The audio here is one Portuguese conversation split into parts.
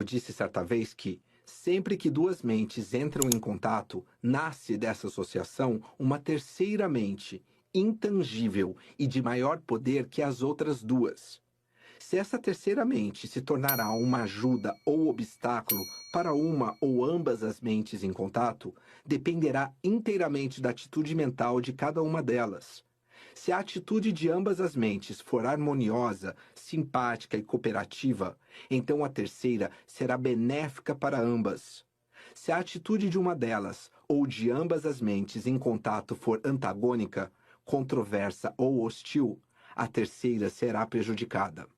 Eu disse certa vez que, sempre que duas mentes entram em contato, nasce dessa associação uma terceira mente, intangível e de maior poder que as outras duas. Se essa terceira mente se tornará uma ajuda ou obstáculo para uma ou ambas as mentes em contato, dependerá inteiramente da atitude mental de cada uma delas. Se a atitude de ambas as mentes for harmoniosa, simpática e cooperativa, então a terceira será benéfica para ambas. Se a atitude de uma delas ou de ambas as mentes em contato for antagônica, controversa ou hostil, a terceira será prejudicada.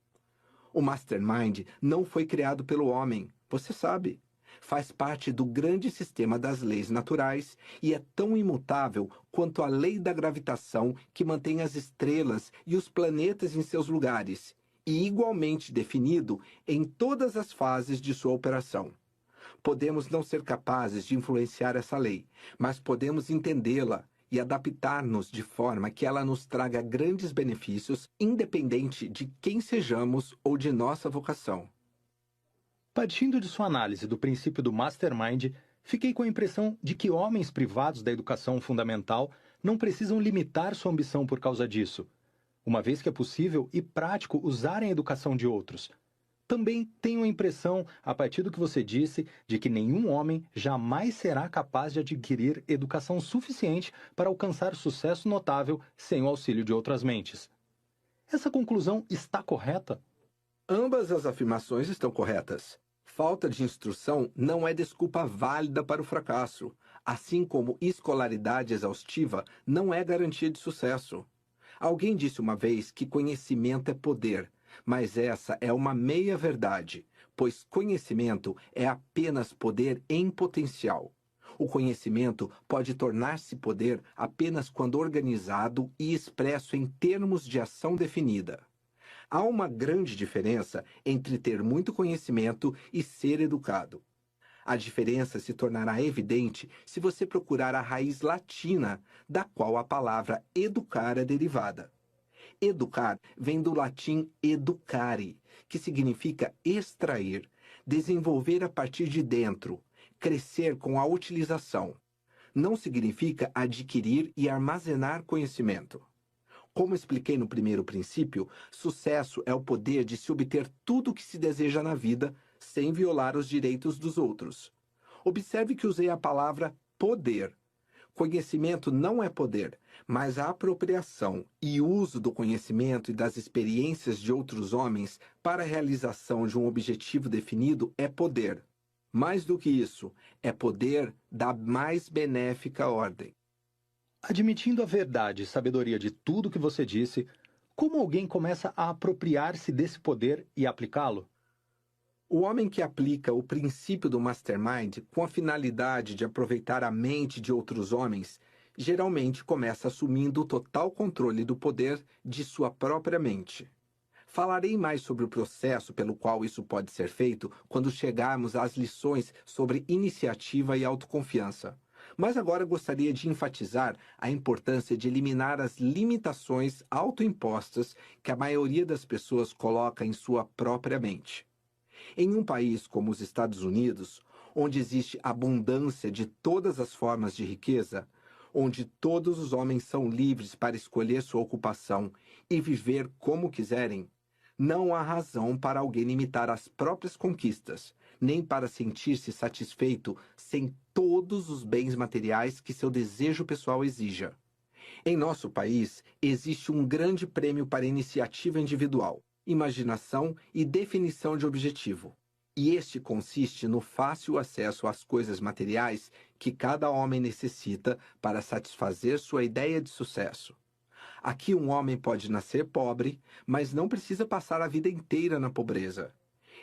O Mastermind não foi criado pelo homem, você sabe. Faz parte do grande sistema das leis naturais e é tão imutável quanto a lei da gravitação que mantém as estrelas e os planetas em seus lugares, e igualmente definido em todas as fases de sua operação. Podemos não ser capazes de influenciar essa lei, mas podemos entendê-la e adaptar-nos de forma que ela nos traga grandes benefícios, independente de quem sejamos ou de nossa vocação. Partindo de sua análise do princípio do Mastermind, fiquei com a impressão de que homens privados da educação fundamental não precisam limitar sua ambição por causa disso, uma vez que é possível e prático usarem a educação de outros. Também tenho a impressão, a partir do que você disse, de que nenhum homem jamais será capaz de adquirir educação suficiente para alcançar sucesso notável sem o auxílio de outras mentes. Essa conclusão está correta? Ambas as afirmações estão corretas. Falta de instrução não é desculpa válida para o fracasso, assim como escolaridade exaustiva não é garantia de sucesso. Alguém disse uma vez que conhecimento é poder, mas essa é uma meia-verdade, pois conhecimento é apenas poder em potencial. O conhecimento pode tornar-se poder apenas quando organizado e expresso em termos de ação definida. Há uma grande diferença entre ter muito conhecimento e ser educado. A diferença se tornará evidente se você procurar a raiz latina, da qual a palavra educar é derivada. Educar vem do latim educare, que significa extrair, desenvolver a partir de dentro, crescer com a utilização. Não significa adquirir e armazenar conhecimento. Como expliquei no primeiro princípio, sucesso é o poder de se obter tudo o que se deseja na vida sem violar os direitos dos outros. Observe que usei a palavra poder. Conhecimento não é poder, mas a apropriação e uso do conhecimento e das experiências de outros homens para a realização de um objetivo definido é poder. Mais do que isso, é poder da mais benéfica ordem. Admitindo a verdade e sabedoria de tudo que você disse, como alguém começa a apropriar-se desse poder e aplicá-lo? O homem que aplica o princípio do Mastermind com a finalidade de aproveitar a mente de outros homens, geralmente começa assumindo o total controle do poder de sua própria mente. Falarei mais sobre o processo pelo qual isso pode ser feito quando chegarmos às lições sobre iniciativa e autoconfiança. Mas agora gostaria de enfatizar a importância de eliminar as limitações autoimpostas que a maioria das pessoas coloca em sua própria mente. Em um país como os Estados Unidos, onde existe abundância de todas as formas de riqueza, onde todos os homens são livres para escolher sua ocupação e viver como quiserem, não há razão para alguém limitar as próprias conquistas, nem para sentir-se satisfeito sem todos os bens materiais que seu desejo pessoal exija. Em nosso país, existe um grande prêmio para iniciativa individual, imaginação e definição de objetivo. E este consiste no fácil acesso às coisas materiais que cada homem necessita para satisfazer sua ideia de sucesso. Aqui um homem pode nascer pobre, mas não precisa passar a vida inteira na pobreza.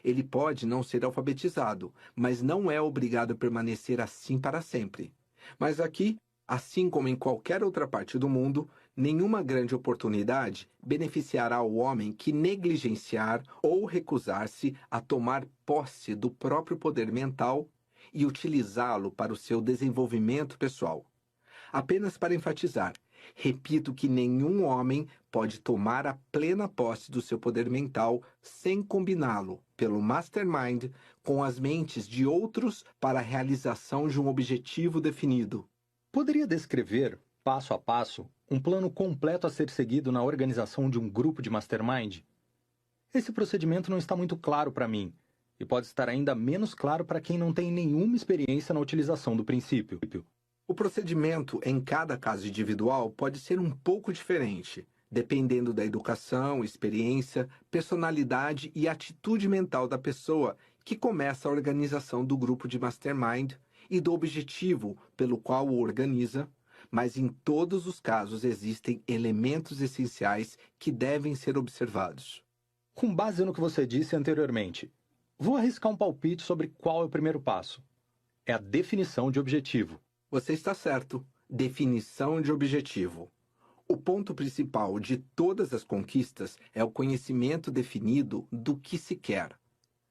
Ele pode não ser alfabetizado, mas não é obrigado a permanecer assim para sempre. Mas aqui, assim como em qualquer outra parte do mundo, nenhuma grande oportunidade beneficiará o homem que negligenciar ou recusar-se a tomar posse do próprio poder mental e utilizá-lo para o seu desenvolvimento pessoal. Apenas para enfatizar, Repito que nenhum homem pode tomar a plena posse do seu poder mental sem combiná-lo, pelo mastermind, com as mentes de outros para a realização de um objetivo definido. Poderia descrever, passo a passo, um plano completo a ser seguido na organização de um grupo de mastermind? Esse procedimento não está muito claro para mim, e pode estar ainda menos claro para quem não tem nenhuma experiência na utilização do princípio. O procedimento em cada caso individual pode ser um pouco diferente, dependendo da educação, experiência, personalidade e atitude mental da pessoa que começa a organização do grupo de mastermind e do objetivo pelo qual o organiza, mas em todos os casos existem elementos essenciais que devem ser observados. Com base no que você disse anteriormente, vou arriscar um palpite sobre qual é o primeiro passo. É a definição de objetivo. Você está certo. Definição de objetivo. O ponto principal de todas as conquistas é o conhecimento definido do que se quer.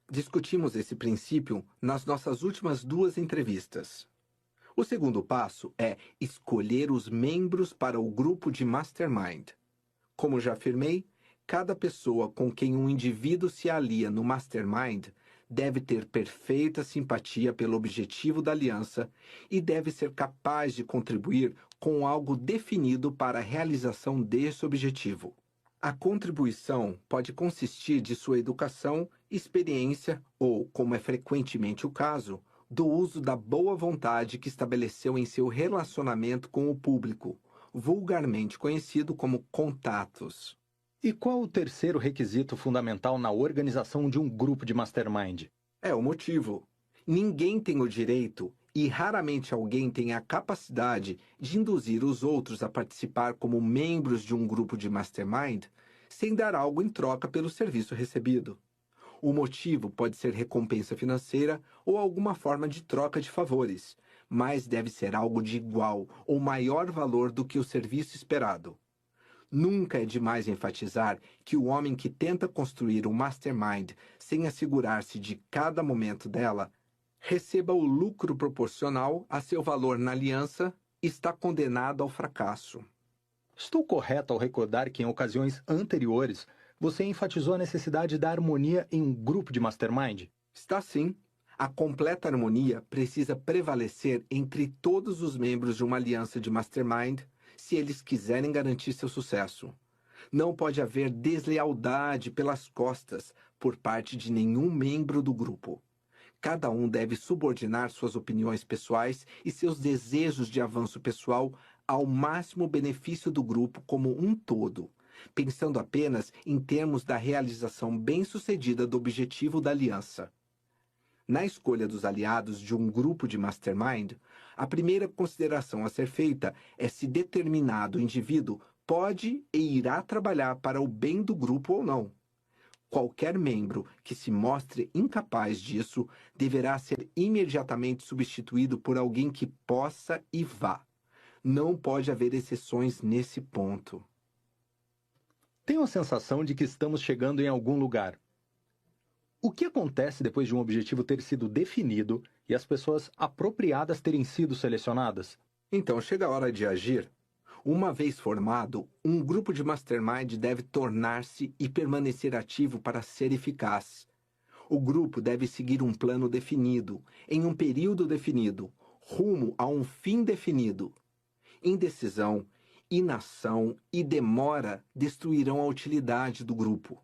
Discutimos esse princípio nas nossas últimas 2 entrevistas. O segundo passo é escolher os membros para o grupo de mastermind. Como já afirmei, cada pessoa com quem um indivíduo se alia no mastermind deve ter perfeita simpatia pelo objetivo da aliança e deve ser capaz de contribuir com algo definido para a realização desse objetivo. A contribuição pode consistir de sua educação, experiência ou, como é frequentemente o caso, do uso da boa vontade que estabeleceu em seu relacionamento com o público, vulgarmente conhecido como contatos. E qual o terceiro requisito fundamental na organização de um grupo de mastermind? É o motivo. Ninguém tem o direito e raramente alguém tem a capacidade de induzir os outros a participar como membros de um grupo de mastermind sem dar algo em troca pelo serviço recebido. O motivo pode ser recompensa financeira ou alguma forma de troca de favores, mas deve ser algo de igual ou maior valor do que o serviço esperado. Nunca é demais enfatizar que o homem que tenta construir um mastermind sem assegurar-se de cada momento dela receba o lucro proporcional a seu valor na aliança está condenado ao fracasso. Estou correto ao recordar que em ocasiões anteriores você enfatizou a necessidade da harmonia em um grupo de mastermind? Está sim. A completa harmonia precisa prevalecer entre todos os membros de uma aliança de mastermind se eles quiserem garantir seu sucesso. Não pode haver deslealdade pelas costas por parte de nenhum membro do grupo. Cada um deve subordinar suas opiniões pessoais e seus desejos de avanço pessoal ao máximo benefício do grupo como um todo, pensando apenas em termos da realização bem-sucedida do objetivo da aliança. Na escolha dos aliados de um grupo de mastermind, a primeira consideração a ser feita é se determinado indivíduo pode e irá trabalhar para o bem do grupo ou não. Qualquer membro que se mostre incapaz disso deverá ser imediatamente substituído por alguém que possa e vá. Não pode haver exceções nesse ponto. Tenho a sensação de que estamos chegando em algum lugar. O que acontece depois de um objetivo ter sido definido e as pessoas apropriadas terem sido selecionadas? Então chega a hora de agir. Uma vez formado, um grupo de mastermind deve tornar-se e permanecer ativo para ser eficaz. O grupo deve seguir um plano definido, em um período definido, rumo a um fim definido. Indecisão, inação e demora destruirão a utilidade do grupo.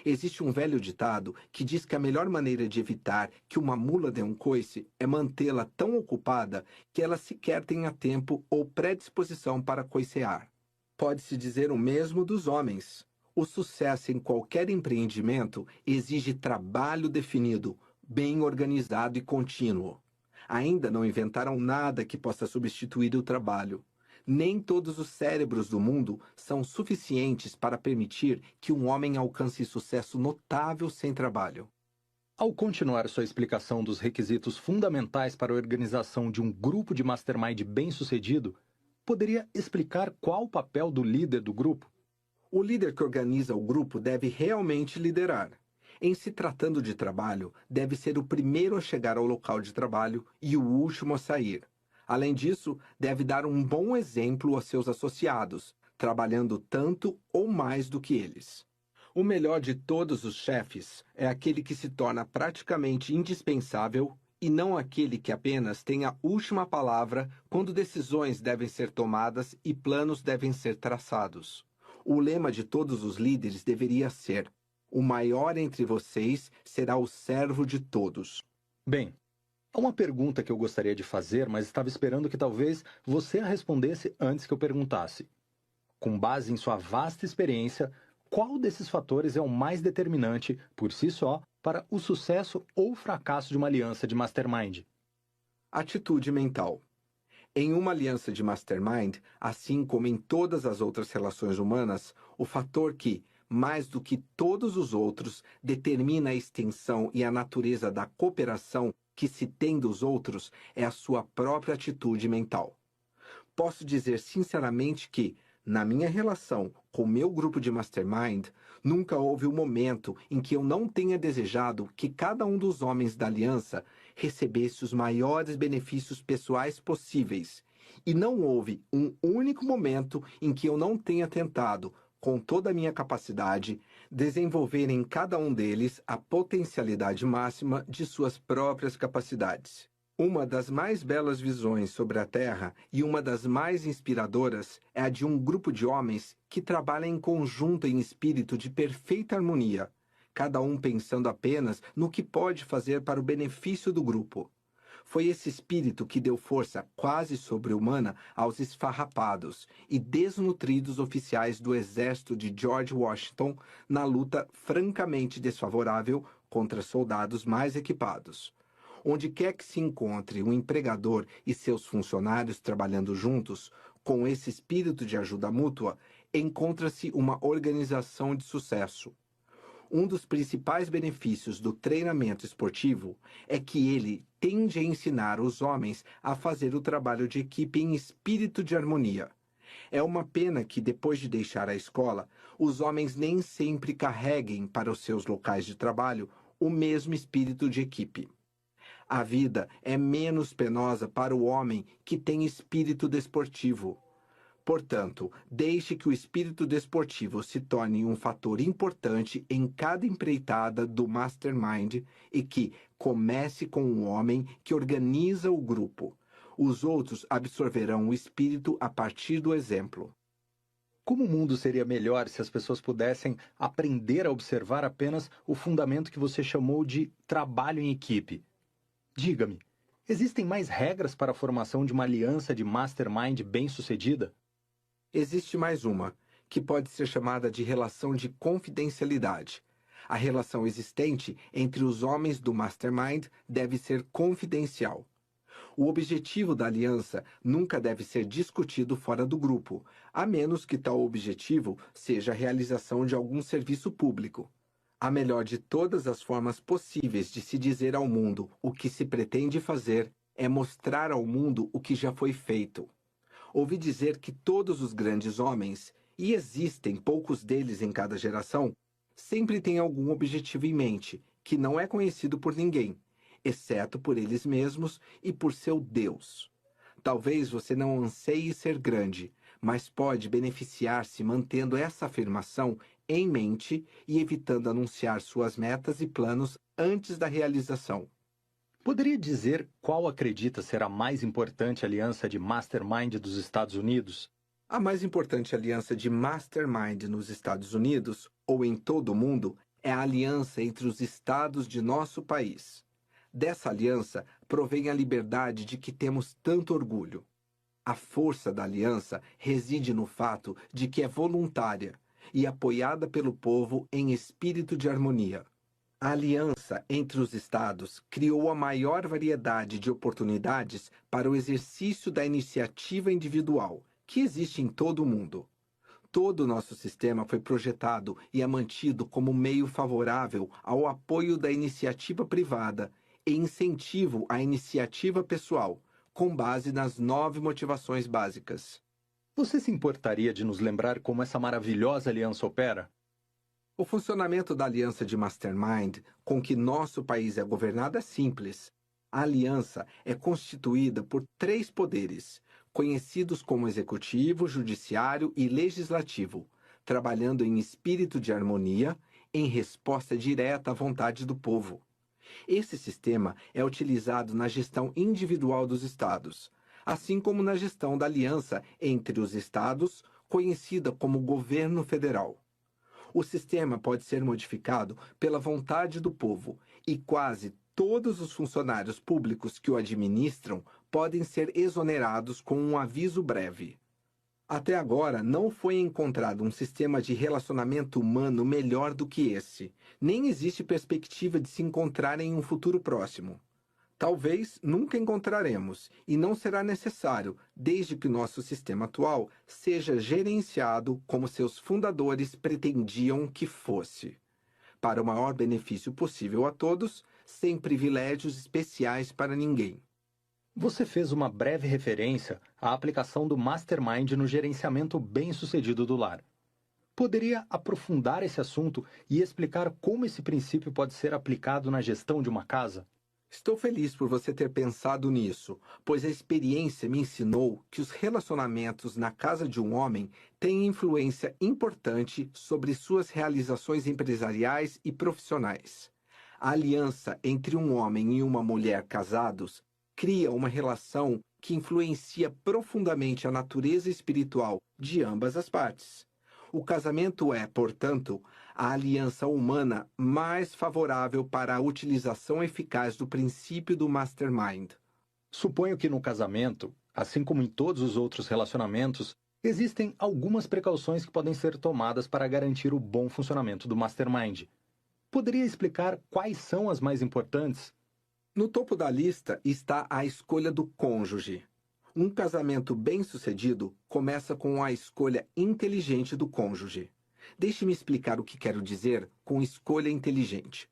Existe um velho ditado que diz que a melhor maneira de evitar que uma mula dê um coice é mantê-la tão ocupada que ela sequer tenha tempo ou predisposição para coicear. Pode-se dizer o mesmo dos homens. O sucesso em qualquer empreendimento exige trabalho definido, bem organizado e contínuo. Ainda não inventaram nada que possa substituir o trabalho. Nem todos os cérebros do mundo são suficientes para permitir que um homem alcance sucesso notável sem trabalho. Ao continuar sua explicação dos requisitos fundamentais para a organização de um grupo de mastermind bem-sucedido, poderia explicar qual o papel do líder do grupo? O líder que organiza o grupo deve realmente liderar. Em se tratando de trabalho, deve ser o primeiro a chegar ao local de trabalho e o último a sair. Além disso, deve dar um bom exemplo aos seus associados, trabalhando tanto ou mais do que eles. O melhor de todos os chefes é aquele que se torna praticamente indispensável e não aquele que apenas tem a última palavra quando decisões devem ser tomadas e planos devem ser traçados. O lema de todos os líderes deveria ser: o maior entre vocês será o servo de todos. Bem, há uma pergunta que eu gostaria de fazer, mas estava esperando que talvez você a respondesse antes que eu perguntasse. Com base em sua vasta experiência, qual desses fatores é o mais determinante, por si só, para o sucesso ou fracasso de uma aliança de mastermind? Atitude mental. Em uma aliança de mastermind, assim como em todas as outras relações humanas, o fator que, mais do que todos os outros, determina a extensão e a natureza da cooperação que se tem dos outros é a sua própria atitude mental. Posso dizer sinceramente que, na minha relação com meu grupo de mastermind, nunca houve um momento em que eu não tenha desejado que cada um dos homens da aliança recebesse os maiores benefícios pessoais possíveis. E não houve um único momento em que eu não tenha tentado, com toda a minha capacidade, desenvolver em cada um deles a potencialidade máxima de suas próprias capacidades. Uma das mais belas visões sobre a Terra e uma das mais inspiradoras é a de um grupo de homens que trabalha em conjunto em espírito de perfeita harmonia, cada um pensando apenas no que pode fazer para o benefício do grupo. Foi esse espírito que deu força quase sobre-humana aos esfarrapados e desnutridos oficiais do exército de George Washington na luta francamente desfavorável contra soldados mais equipados. Onde quer que se encontre um empregador e seus funcionários trabalhando juntos, com esse espírito de ajuda mútua, encontra-se uma organização de sucesso. Um dos principais benefícios do treinamento esportivo é que ele tende a ensinar os homens a fazer o trabalho de equipe em espírito de harmonia. É uma pena que, depois de deixar a escola, os homens nem sempre carreguem para os seus locais de trabalho o mesmo espírito de equipe. A vida é menos penosa para o homem que tem espírito desportivo. Portanto, deixe que o espírito desportivo se torne um fator importante em cada empreitada do mastermind e que comece com um homem que organiza o grupo. Os outros absorverão o espírito a partir do exemplo. Como o mundo seria melhor se as pessoas pudessem aprender a observar apenas o fundamento que você chamou de trabalho em equipe? Diga-me, existem mais regras para a formação de uma aliança de mastermind bem-sucedida? Existe mais uma, que pode ser chamada de relação de confidencialidade. A relação existente entre os homens do mastermind deve ser confidencial. O objetivo da aliança nunca deve ser discutido fora do grupo, a menos que tal objetivo seja a realização de algum serviço público. A melhor de todas as formas possíveis de se dizer ao mundo o que se pretende fazer é mostrar ao mundo o que já foi feito. Ouvi dizer que todos os grandes homens, e existem poucos deles em cada geração, sempre têm algum objetivo em mente, que não é conhecido por ninguém, exceto por eles mesmos e por seu Deus. Talvez você não anseie ser grande, mas pode beneficiar-se mantendo essa afirmação em mente e evitando anunciar suas metas e planos antes da realização. Poderia dizer qual acredita ser a mais importante aliança de mastermind dos Estados Unidos? A mais importante aliança de mastermind nos Estados Unidos, ou em todo o mundo, é a aliança entre os estados de nosso país. Dessa aliança provém a liberdade de que temos tanto orgulho. A força da aliança reside no fato de que é voluntária e apoiada pelo povo em espírito de harmonia. A aliança entre os estados criou a maior variedade de oportunidades para o exercício da iniciativa individual, que existe em todo o mundo. Todo o nosso sistema foi projetado e é mantido como meio favorável ao apoio da iniciativa privada e incentivo à iniciativa pessoal, com base nas 9 motivações básicas. Você se importaria de nos lembrar como essa maravilhosa aliança opera? O funcionamento da aliança de mastermind com que nosso país é governado é simples. A aliança é constituída por três poderes, conhecidos como executivo, judiciário e legislativo, trabalhando em espírito de harmonia, em resposta direta à vontade do povo. Esse sistema é utilizado na gestão individual dos estados, assim como na gestão da aliança entre os estados, conhecida como governo federal. O sistema pode ser modificado pela vontade do povo e quase todos os funcionários públicos que o administram podem ser exonerados com um aviso breve. Até agora, não foi encontrado um sistema de relacionamento humano melhor do que esse. Nem existe perspectiva de se encontrar em um futuro próximo. Talvez nunca encontraremos, e não será necessário, desde que nosso sistema atual seja gerenciado como seus fundadores pretendiam que fosse, para o maior benefício possível a todos, sem privilégios especiais para ninguém. Você fez uma breve referência à aplicação do Mastermind no gerenciamento bem-sucedido do lar. Poderia aprofundar esse assunto e explicar como esse princípio pode ser aplicado na gestão de uma casa? Estou feliz por você ter pensado nisso, pois a experiência me ensinou que os relacionamentos na casa de um homem têm influência importante sobre suas realizações empresariais e profissionais. A aliança entre um homem e uma mulher casados cria uma relação que influencia profundamente a natureza espiritual de ambas as partes. O casamento é, portanto, a aliança humana mais favorável para a utilização eficaz do princípio do Mastermind. Suponho que no casamento, assim como em todos os outros relacionamentos, existem algumas precauções que podem ser tomadas para garantir o bom funcionamento do Mastermind. Poderia explicar quais são as mais importantes? No topo da lista está a escolha do cônjuge. Um casamento bem-sucedido começa com a escolha inteligente do cônjuge. Deixe-me explicar o que quero dizer com escolha inteligente.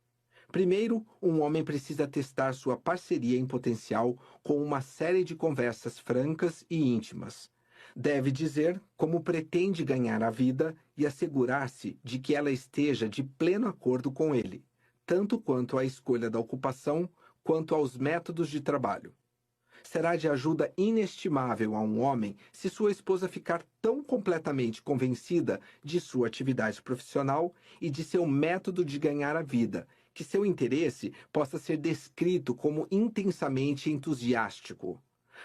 Primeiro, um homem precisa testar sua parceria em potencial com uma série de conversas francas e íntimas. Deve dizer como pretende ganhar a vida e assegurar-se de que ela esteja de pleno acordo com ele, tanto quanto à escolha da ocupação, quanto aos métodos de trabalho. Será de ajuda inestimável a um homem se sua esposa ficar tão completamente convencida de sua atividade profissional e de seu método de ganhar a vida, que seu interesse possa ser descrito como intensamente entusiástico.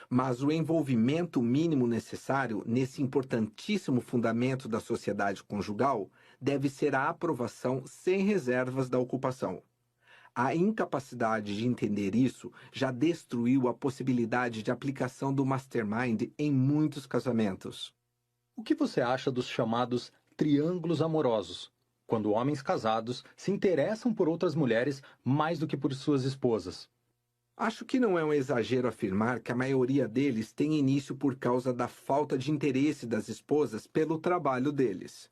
Mas o envolvimento mínimo necessário nesse importantíssimo fundamento da sociedade conjugal deve ser a aprovação sem reservas da ocupação. A incapacidade de entender isso já destruiu a possibilidade de aplicação do Mastermind em muitos casamentos. O que você acha dos chamados triângulos amorosos, quando homens casados se interessam por outras mulheres mais do que por suas esposas? Acho que não é um exagero afirmar que a maioria deles tem início por causa da falta de interesse das esposas pelo trabalho deles.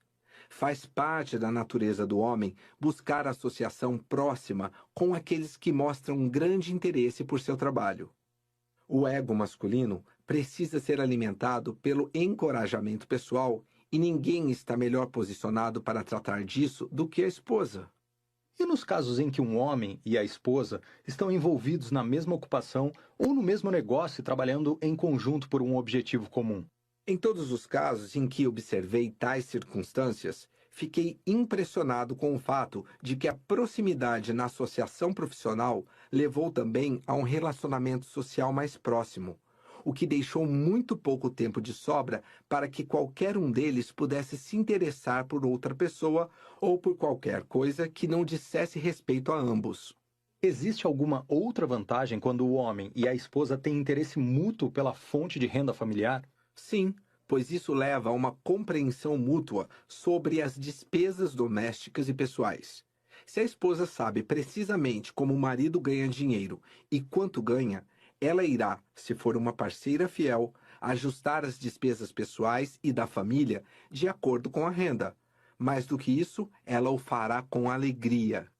Faz parte da natureza do homem buscar associação próxima com aqueles que mostram um grande interesse por seu trabalho. O ego masculino precisa ser alimentado pelo encorajamento pessoal e ninguém está melhor posicionado para tratar disso do que a esposa. E nos casos em que um homem e a esposa estão envolvidos na mesma ocupação ou no mesmo negócio e trabalhando em conjunto por um objetivo comum? Em todos os casos em que observei tais circunstâncias, fiquei impressionado com o fato de que a proximidade na associação profissional levou também a um relacionamento social mais próximo, o que deixou muito pouco tempo de sobra para que qualquer um deles pudesse se interessar por outra pessoa ou por qualquer coisa que não dissesse respeito a ambos. Existe alguma outra vantagem quando o homem e a esposa têm interesse mútuo pela fonte de renda familiar? Sim, pois isso leva a uma compreensão mútua sobre as despesas domésticas e pessoais. Se a esposa sabe precisamente como o marido ganha dinheiro e quanto ganha, ela irá, se for uma parceira fiel, ajustar as despesas pessoais e da família de acordo com a renda. Mais do que isso, ela o fará com alegria.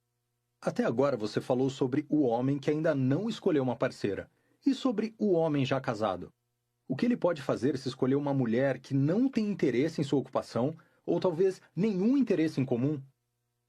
Até agora você falou sobre o homem que ainda não escolheu uma parceira e sobre o homem já casado. O que ele pode fazer se escolher uma mulher que não tem interesse em sua ocupação ou talvez nenhum interesse em comum?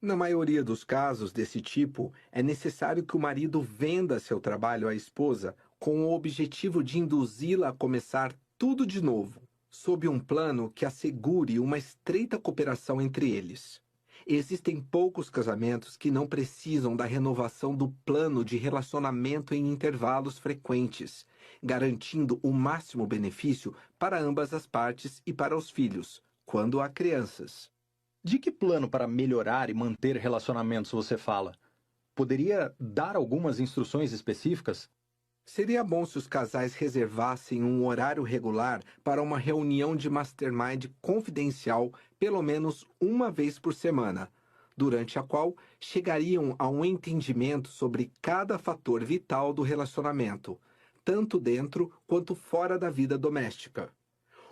Na maioria dos casos desse tipo, é necessário que o marido venda seu trabalho à esposa com o objetivo de induzi-la a começar tudo de novo, sob um plano que assegure uma estreita cooperação entre eles. Existem poucos casamentos que não precisam da renovação do plano de relacionamento em intervalos frequentes, garantindo o máximo benefício para ambas as partes e para os filhos, quando há crianças. De que plano para melhorar e manter relacionamentos você fala? Poderia dar algumas instruções específicas? Seria bom se os casais reservassem um horário regular para uma reunião de mastermind confidencial pelo menos uma vez por semana, durante a qual chegariam a um entendimento sobre cada fator vital do relacionamento, tanto dentro quanto fora da vida doméstica.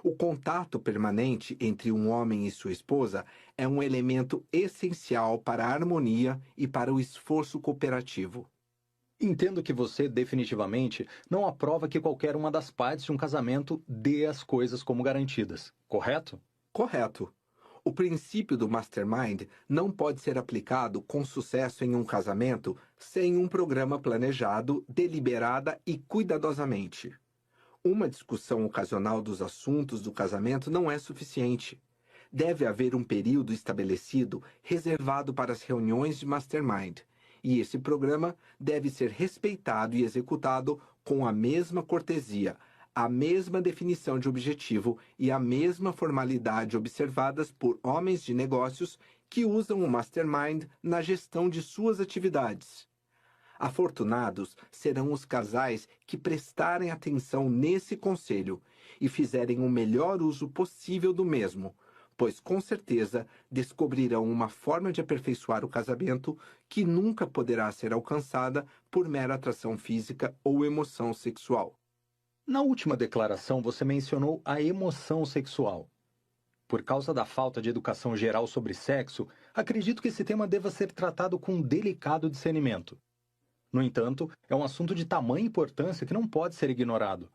O contato permanente entre um homem e sua esposa é um elemento essencial para a harmonia e para o esforço cooperativo. Entendo que você definitivamente não aprova que qualquer uma das partes de um casamento dê as coisas como garantidas, correto? Correto. O princípio do mastermind não pode ser aplicado com sucesso em um casamento sem um programa planejado, deliberada e cuidadosamente. Uma discussão ocasional dos assuntos do casamento não é suficiente. Deve haver um período estabelecido reservado para as reuniões de mastermind, e esse programa deve ser respeitado e executado com a mesma cortesia, a mesma definição de objetivo e a mesma formalidade observadas por homens de negócios que usam o mastermind na gestão de suas atividades. Afortunados serão os casais que prestarem atenção nesse conselho e fizerem o melhor uso possível do mesmo, pois com certeza descobrirão uma forma de aperfeiçoar o casamento que nunca poderá ser alcançada por mera atração física ou emoção sexual. Na última declaração, você mencionou a emoção sexual. Por causa da falta de educação geral sobre sexo, acredito que esse tema deva ser tratado com um delicado discernimento. No entanto, é um assunto de tamanha importância que não pode ser ignorado.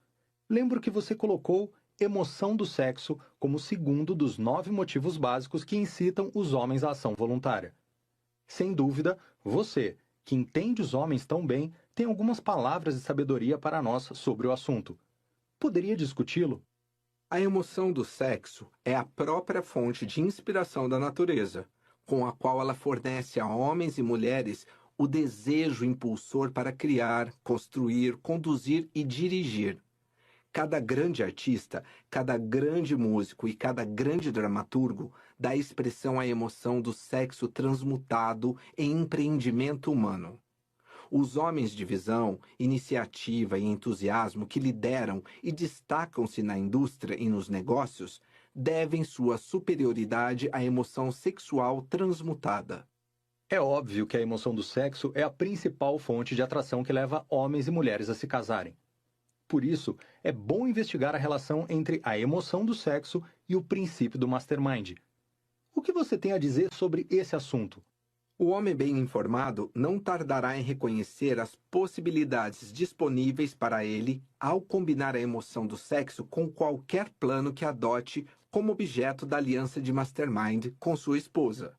Lembro que você colocou emoção do sexo como o segundo dos 9 motivos básicos que incitam os homens à ação voluntária. Sem dúvida, você, que entende os homens tão bem, tem algumas palavras de sabedoria para nós sobre o assunto. Poderia discuti-lo? A emoção do sexo é a própria fonte de inspiração da natureza, com a qual ela fornece a homens e mulheres o desejo impulsor para criar, construir, conduzir e dirigir. Cada grande artista, cada grande músico e cada grande dramaturgo dá expressão à emoção do sexo transmutado em empreendimento humano. Os homens de visão, iniciativa e entusiasmo que lideram e destacam-se na indústria e nos negócios devem sua superioridade à emoção sexual transmutada. É óbvio que a emoção do sexo é a principal fonte de atração que leva homens e mulheres a se casarem. Por isso, é bom investigar a relação entre a emoção do sexo e o princípio do mastermind. O que você tem a dizer sobre esse assunto? O homem bem informado não tardará em reconhecer as possibilidades disponíveis para ele ao combinar a emoção do sexo com qualquer plano que adote como objeto da aliança de mastermind com sua esposa.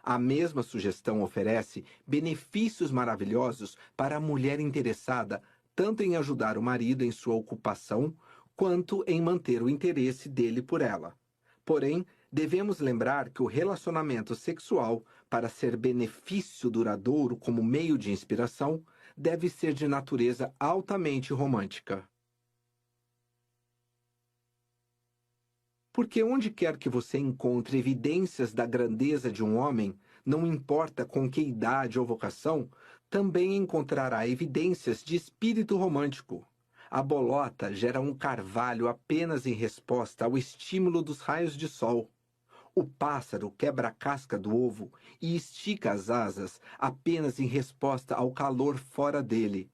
A mesma sugestão oferece benefícios maravilhosos para a mulher interessada tanto em ajudar o marido em sua ocupação, quanto em manter o interesse dele por ela. Porém, devemos lembrar que o relacionamento sexual, para ser benefício duradouro como meio de inspiração, deve ser de natureza altamente romântica. Porque onde quer que você encontre evidências da grandeza de um homem, não importa com que idade ou vocação, também encontrará evidências de espírito romântico. A bolota gera um carvalho apenas em resposta ao estímulo dos raios de sol. O pássaro quebra a casca do ovo e estica as asas apenas em resposta ao calor fora dele.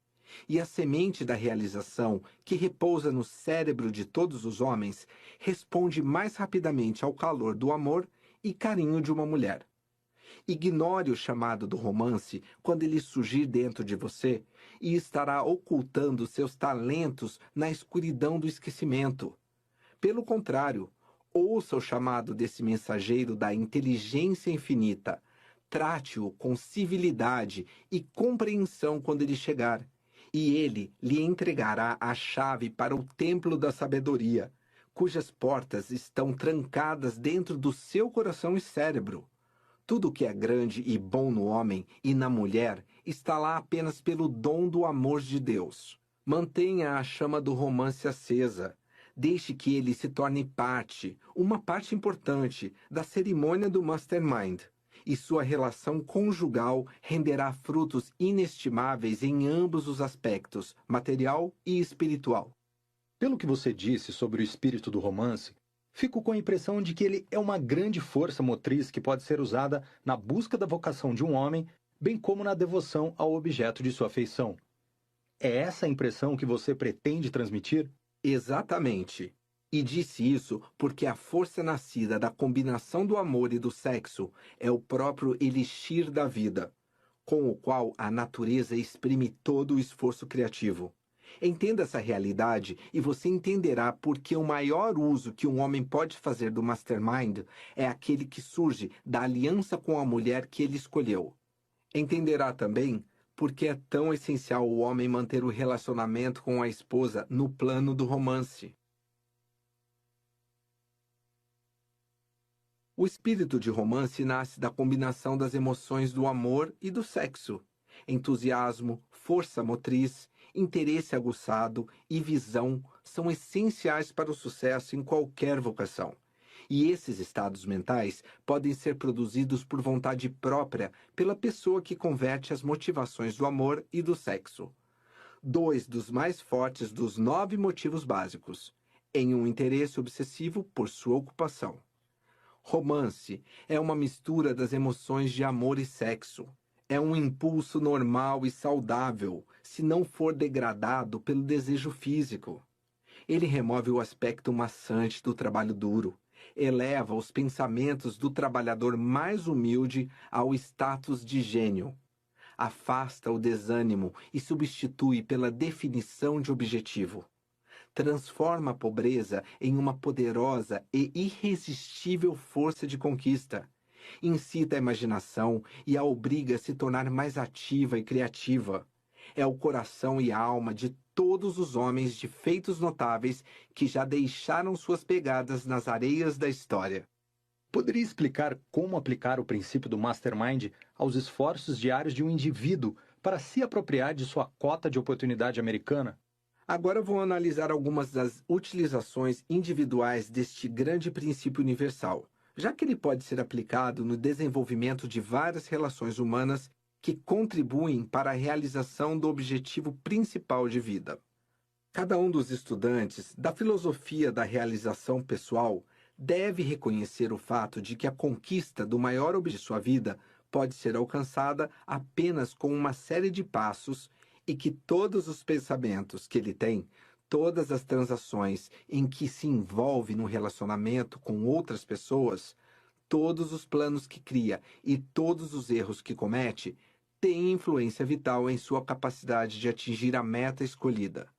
E a semente da realização, que repousa no cérebro de todos os homens, responde mais rapidamente ao calor do amor e carinho de uma mulher. Ignore o chamado do romance quando ele surgir dentro de você e estará ocultando seus talentos na escuridão do esquecimento. Pelo contrário, ouça o chamado desse mensageiro da inteligência infinita, Trate-o com civilidade e compreensão quando ele chegar, e ele lhe entregará a chave para o templo da sabedoria, cujas portas estão trancadas dentro do seu coração e cérebro. Tudo que é grande e bom no homem e na mulher está lá apenas pelo dom do amor de Deus. Mantenha a chama do romance acesa. Deixe que ele se torne uma parte importante, da cerimônia do Mastermind. E sua relação conjugal renderá frutos inestimáveis em ambos os aspectos, material e espiritual. Pelo que você disse sobre o espírito do romance, fico com a impressão de que ele é uma grande força motriz que pode ser usada na busca da vocação de um homem, bem como na devoção ao objeto de sua afeição. É essa a impressão que você pretende transmitir? Exatamente. E disse isso porque a força nascida da combinação do amor e do sexo é o próprio elixir da vida, com o qual a natureza exprime todo o esforço criativo. Entenda essa realidade e você entenderá por que o maior uso que um homem pode fazer do Mastermind é aquele que surge da aliança com a mulher que ele escolheu. Entenderá também por que é tão essencial o homem manter o relacionamento com a esposa no plano do romance. O espírito de romance nasce da combinação das emoções do amor e do sexo. Entusiasmo, força motriz, interesse aguçado e visão são essenciais para o sucesso em qualquer vocação. E esses estados mentais podem ser produzidos por vontade própria pela pessoa que converte as motivações do amor e do sexo. 2 dos mais fortes dos 9 motivos básicos, em um interesse obsessivo por sua ocupação. Romance é uma mistura das emoções de amor e sexo. É um impulso normal e saudável, se não for degradado pelo desejo físico. Ele remove o aspecto maçante do trabalho duro, eleva os pensamentos do trabalhador mais humilde ao status de gênio, afasta o desânimo e substitui pela definição de objetivo. Transforma a pobreza em uma poderosa e irresistível força de conquista. Incita a imaginação e a obriga a se tornar mais ativa e criativa. É o coração e a alma de todos os homens de feitos notáveis que já deixaram suas pegadas nas areias da história. Poderia explicar como aplicar o princípio do Mastermind aos esforços diários de um indivíduo para se apropriar de sua cota de oportunidade americana? Agora vou analisar algumas das utilizações individuais deste grande princípio universal, já que ele pode ser aplicado no desenvolvimento de várias relações humanas que contribuem para a realização do objetivo principal de vida. Cada um dos estudantes da filosofia da realização pessoal deve reconhecer o fato de que a conquista do maior objetivo de sua vida pode ser alcançada apenas com uma série de passos e que todos os pensamentos que ele tem, todas as transações em que se envolve no relacionamento com outras pessoas, todos os planos que cria e todos os erros que comete, têm influência vital em sua capacidade de atingir a meta escolhida.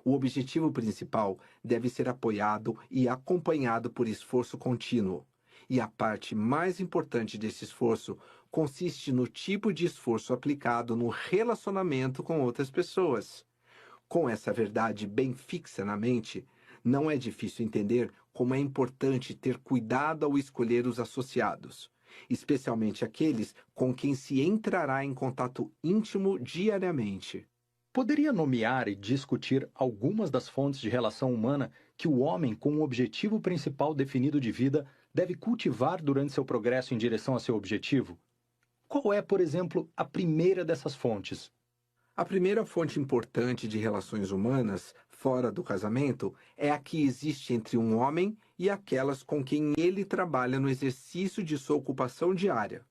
O objetivo principal deve ser apoiado e acompanhado por esforço contínuo. E a parte mais importante desse esforço consiste no tipo de esforço aplicado no relacionamento com outras pessoas. Com essa verdade bem fixa na mente, não é difícil entender como é importante ter cuidado ao escolher os associados, especialmente aqueles com quem se entrará em contato íntimo diariamente. Poderia nomear e discutir algumas das fontes de relação humana que o homem com um objetivo principal definido de vida deve cultivar durante seu progresso em direção a seu objetivo? Qual é, por exemplo, a primeira dessas fontes? A primeira fonte importante de relações humanas, fora do casamento, é a que existe entre um homem e aquelas com quem ele trabalha no exercício de sua ocupação diária.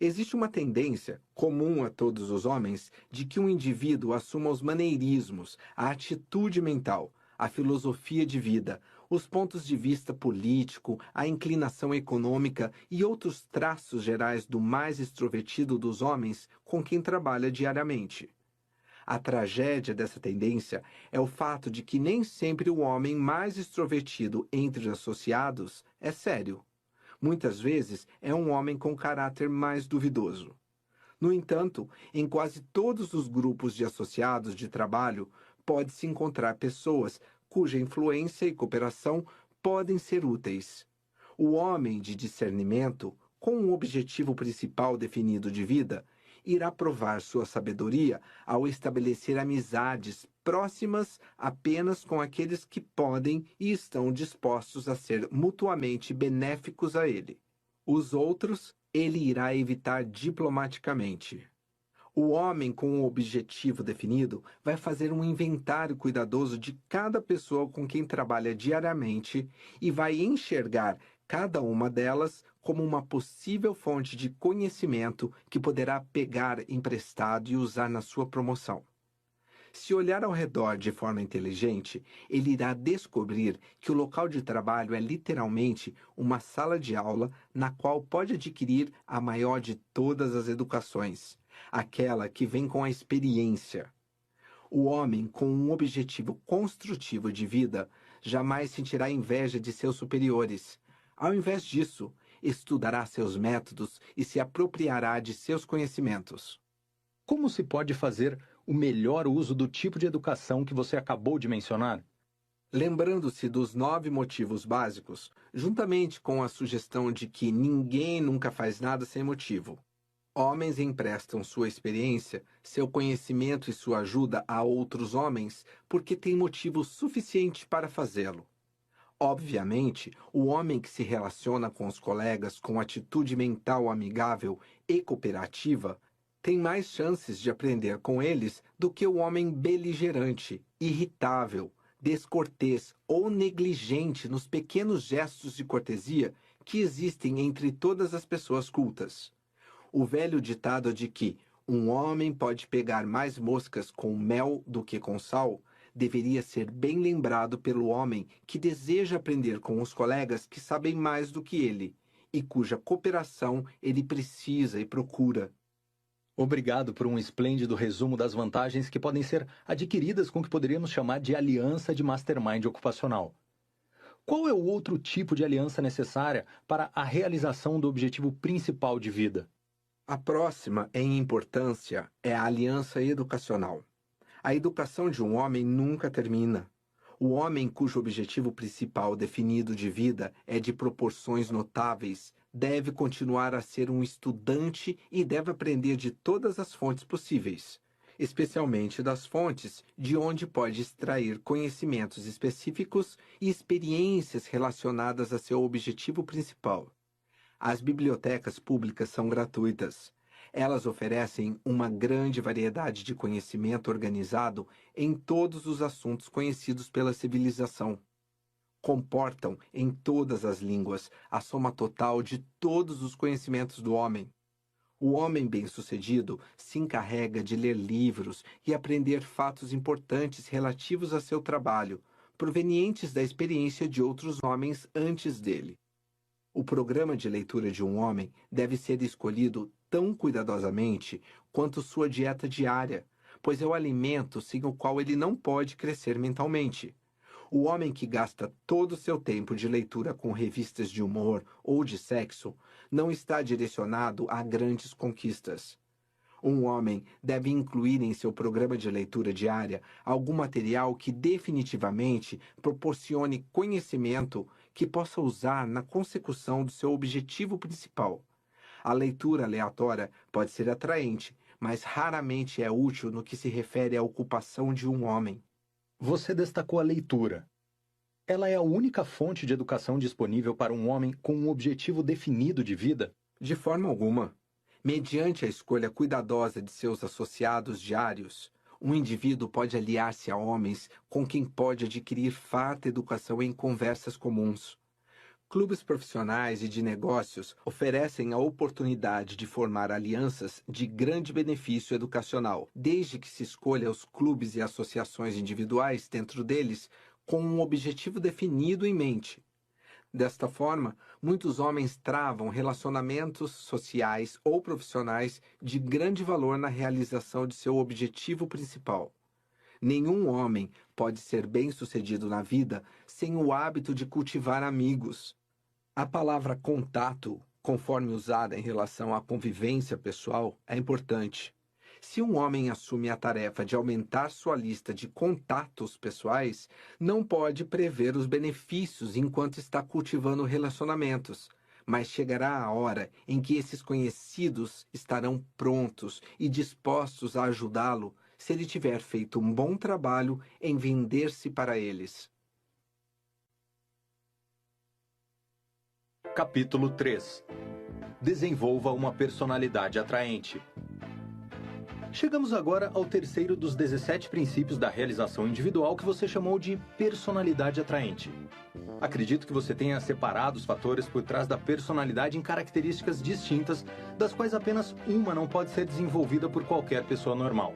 Existe uma tendência, comum a todos os homens, de que um indivíduo assuma os maneirismos, a atitude mental, a filosofia de vida, os pontos de vista político, a inclinação econômica e outros traços gerais do mais extrovertido dos homens com quem trabalha diariamente. A tragédia dessa tendência é o fato de que nem sempre o homem mais extrovertido entre os associados é sério. Muitas vezes é um homem com caráter mais duvidoso. No entanto, em quase todos os grupos de associados de trabalho, pode-se encontrar pessoas cuja influência e cooperação podem ser úteis. O homem de discernimento, com um objetivo principal definido de vida, irá provar sua sabedoria ao estabelecer amizades próximas apenas com aqueles que podem e estão dispostos a ser mutuamente benéficos a ele. Os outros ele irá evitar diplomaticamente. O homem com um objetivo definido vai fazer um inventário cuidadoso de cada pessoa com quem trabalha diariamente e vai enxergar cada uma delas como uma possível fonte de conhecimento que poderá pegar emprestado e usar na sua promoção. Se olhar ao redor de forma inteligente, ele irá descobrir que o local de trabalho é literalmente uma sala de aula na qual pode adquirir a maior de todas as educações, aquela que vem com a experiência. O homem com um objetivo construtivo de vida jamais sentirá inveja de seus superiores. Ao invés disso, estudará seus métodos e se apropriará de seus conhecimentos. Como se pode fazer o melhor uso do tipo de educação que você acabou de mencionar? Lembrando-se dos 9 motivos básicos, juntamente com a sugestão de que ninguém nunca faz nada sem motivo. Homens emprestam sua experiência, seu conhecimento e sua ajuda a outros homens porque têm motivo suficiente para fazê-lo. Obviamente, o homem que se relaciona com os colegas com atitude mental amigável e cooperativa tem mais chances de aprender com eles do que o homem beligerante, irritável, descortês ou negligente nos pequenos gestos de cortesia que existem entre todas as pessoas cultas. O velho ditado de que um homem pode pegar mais moscas com mel do que com sal deveria ser bem lembrado pelo homem que deseja aprender com os colegas que sabem mais do que ele e cuja cooperação ele precisa e procura. Obrigado por um esplêndido resumo das vantagens que podem ser adquiridas com o que poderíamos chamar de aliança de mastermind ocupacional. Qual é o outro tipo de aliança necessária para a realização do objetivo principal de vida? A próxima em importância é a aliança educacional. A educação de um homem nunca termina. O homem cujo objetivo principal definido de vida é de proporções notáveis deve continuar a ser um estudante e deve aprender de todas as fontes possíveis, especialmente das fontes de onde pode extrair conhecimentos específicos e experiências relacionadas a seu objetivo principal. As bibliotecas públicas são gratuitas. Elas oferecem uma grande variedade de conhecimento organizado em todos os assuntos conhecidos pela civilização. Comportam, em todas as línguas, a soma total de todos os conhecimentos do homem. O homem bem-sucedido se encarrega de ler livros e aprender fatos importantes relativos a seu trabalho, provenientes da experiência de outros homens antes dele. O programa de leitura de um homem deve ser escolhido tão cuidadosamente quanto sua dieta diária, pois é o alimento sem o qual ele não pode crescer mentalmente. O homem que gasta todo o seu tempo de leitura com revistas de humor ou de sexo não está direcionado a grandes conquistas. Um homem deve incluir em seu programa de leitura diária algum material que definitivamente proporcione conhecimento que possa usar na consecução do seu objetivo principal. A leitura aleatória pode ser atraente, mas raramente é útil no que se refere à ocupação de um homem. Você destacou a leitura. Ela é a única fonte de educação disponível para um homem com um objetivo definido de vida? De forma alguma. Mediante a escolha cuidadosa de seus associados diários, um indivíduo pode aliar-se a homens com quem pode adquirir farta educação em conversas comuns. Clubes profissionais e de negócios oferecem a oportunidade de formar alianças de grande benefício educacional, desde que se escolha os clubes e associações individuais dentro deles com um objetivo definido em mente. Desta forma, muitos homens travam relacionamentos sociais ou profissionais de grande valor na realização de seu objetivo principal. Nenhum homem pode ser bem-sucedido na vida sem o hábito de cultivar amigos. A palavra contato, conforme usada em relação à convivência pessoal, é importante. Se um homem assume a tarefa de aumentar sua lista de contatos pessoais, não pode prever os benefícios enquanto está cultivando relacionamentos. Mas chegará a hora em que esses conhecidos estarão prontos e dispostos a ajudá-lo se ele tiver feito um bom trabalho em vender-se para eles. Capítulo 3. Desenvolva uma personalidade atraente. Chegamos agora ao terceiro dos 17 princípios da realização individual que você chamou de personalidade atraente. Acredito que você tenha separado os fatores por trás da personalidade em características distintas, das quais apenas uma não pode ser desenvolvida por qualquer pessoa normal.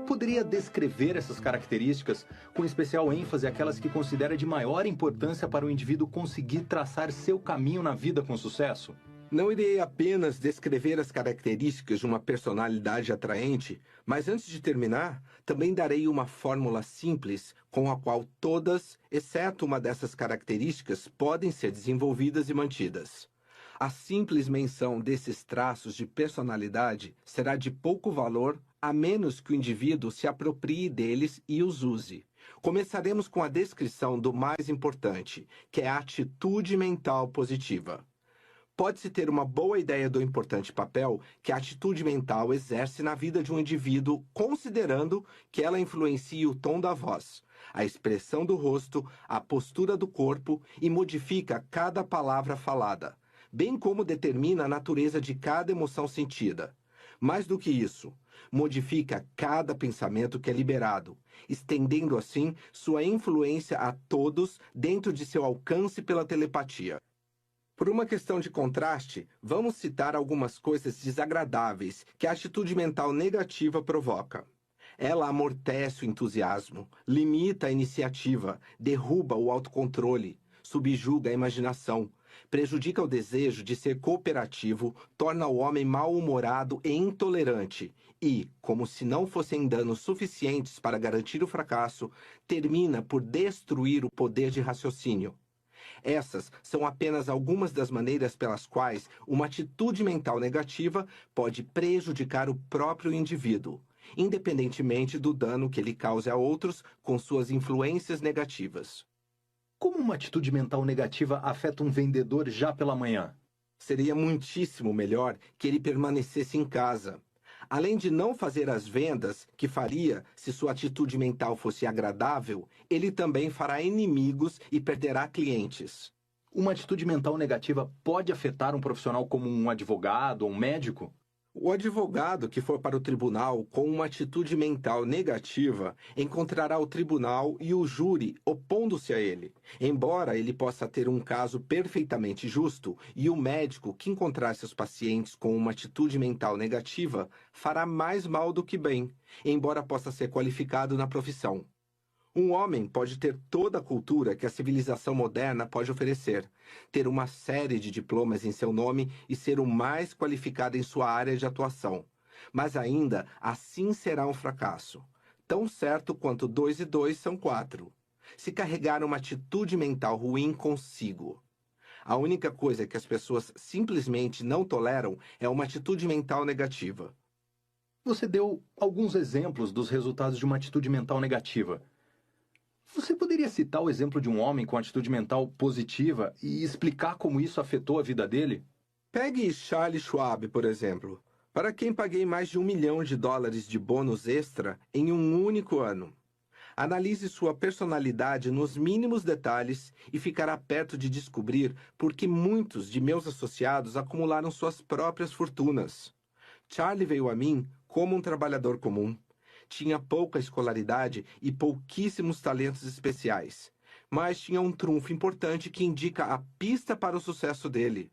Poderia descrever essas características, com especial ênfase aquelas que considera de maior importância para o indivíduo conseguir traçar seu caminho na vida com sucesso? Não irei apenas descrever as características de uma personalidade atraente, mas antes de terminar, também darei uma fórmula simples com a qual todas, exceto uma dessas características, podem ser desenvolvidas e mantidas. A simples menção desses traços de personalidade será de pouco valor a menos que o indivíduo se aproprie deles e os use. Começaremos com a descrição do mais importante, que é a atitude mental positiva. Pode-se ter uma boa ideia do importante papel que a atitude mental exerce na vida de um indivíduo, considerando que ela influencia o tom da voz, a expressão do rosto, a postura do corpo e modifica cada palavra falada, bem como determina a natureza de cada emoção sentida. Mais do que isso, modifica cada pensamento que é liberado, estendendo assim sua influência a todos dentro de seu alcance pela telepatia. Por uma questão de contraste, vamos citar algumas coisas desagradáveis que a atitude mental negativa provoca. Ela amortece o entusiasmo, limita a iniciativa, derruba o autocontrole, subjuga a imaginação, prejudica o desejo de ser cooperativo, torna o homem mal-humorado e intolerante e, como se não fossem danos suficientes para garantir o fracasso, termina por destruir o poder de raciocínio. Essas são apenas algumas das maneiras pelas quais uma atitude mental negativa pode prejudicar o próprio indivíduo, independentemente do dano que ele cause a outros com suas influências negativas. Como uma atitude mental negativa afeta um vendedor já pela manhã? Seria muitíssimo melhor que ele permanecesse em casa. Além de não fazer as vendas que faria se sua atitude mental fosse agradável, ele também fará inimigos e perderá clientes. Uma atitude mental negativa pode afetar um profissional como um advogado ou um médico? O advogado que for para o tribunal com uma atitude mental negativa encontrará o tribunal e o júri opondo-se a ele, embora ele possa ter um caso perfeitamente justo, e o médico que encontrar seus pacientes com uma atitude mental negativa fará mais mal do que bem, embora possa ser qualificado na profissão. Um homem pode ter toda a cultura que a civilização moderna pode oferecer, ter uma série de diplomas em seu nome e ser o mais qualificado em sua área de atuação. Mas ainda assim será um fracasso, tão certo quanto 2 e 2 são 4, se carregar uma atitude mental ruim consigo. A única coisa que as pessoas simplesmente não toleram é uma atitude mental negativa. Você deu alguns exemplos dos resultados de uma atitude mental negativa. Você poderia citar o exemplo de um homem com atitude mental positiva e explicar como isso afetou a vida dele? Pegue Charlie Schwab, por exemplo, para quem paguei mais de $1 milhão de bônus extra em um único ano. Analise sua personalidade nos mínimos detalhes e ficará perto de descobrir por que muitos de meus associados acumularam suas próprias fortunas. Charlie veio a mim como um trabalhador comum. Tinha pouca escolaridade e pouquíssimos talentos especiais, mas tinha um trunfo importante que indica a pista para o sucesso dele.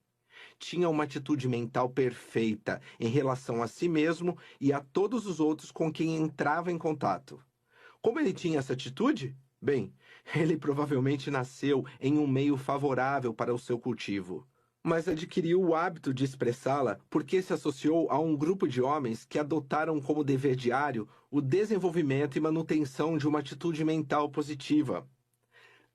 Tinha uma atitude mental perfeita em relação a si mesmo e a todos os outros com quem entrava em contato. Como ele tinha essa atitude? Bem, ele provavelmente nasceu em um meio favorável para o seu cultivo, mas adquiriu o hábito de expressá-la porque se associou a um grupo de homens que adotaram como dever diário o desenvolvimento e manutenção de uma atitude mental positiva.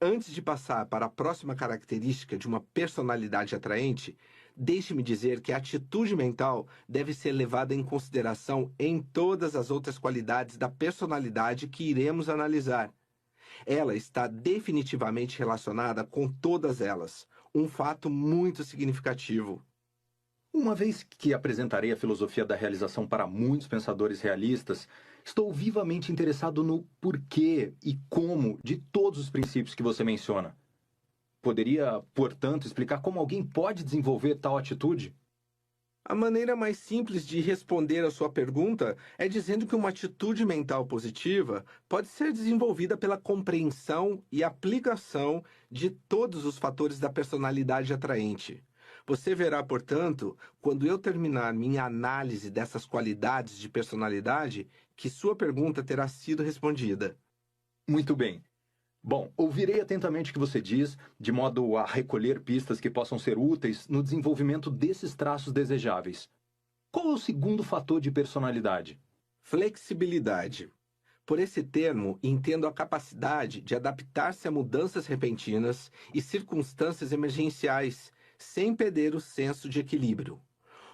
Antes de passar para a próxima característica de uma personalidade atraente, deixe-me dizer que a atitude mental deve ser levada em consideração em todas as outras qualidades da personalidade que iremos analisar. Ela está definitivamente relacionada com todas elas, um fato muito significativo. Uma vez que apresentarei a filosofia da realização para muitos pensadores realistas, estou vivamente interessado no porquê e como de todos os princípios que você menciona. Poderia, portanto, explicar como alguém pode desenvolver tal atitude? A maneira mais simples de responder a sua pergunta é dizendo que uma atitude mental positiva pode ser desenvolvida pela compreensão e aplicação de todos os fatores da personalidade atraente. Você verá, portanto, quando eu terminar minha análise dessas qualidades de personalidade, que sua pergunta terá sido respondida. Muito bem. Bom, ouvirei atentamente o que você diz, de modo a recolher pistas que possam ser úteis no desenvolvimento desses traços desejáveis. Qual é o segundo fator de personalidade? Flexibilidade. Por esse termo, entendo a capacidade de adaptar-se a mudanças repentinas e circunstâncias emergenciais, sem perder o senso de equilíbrio.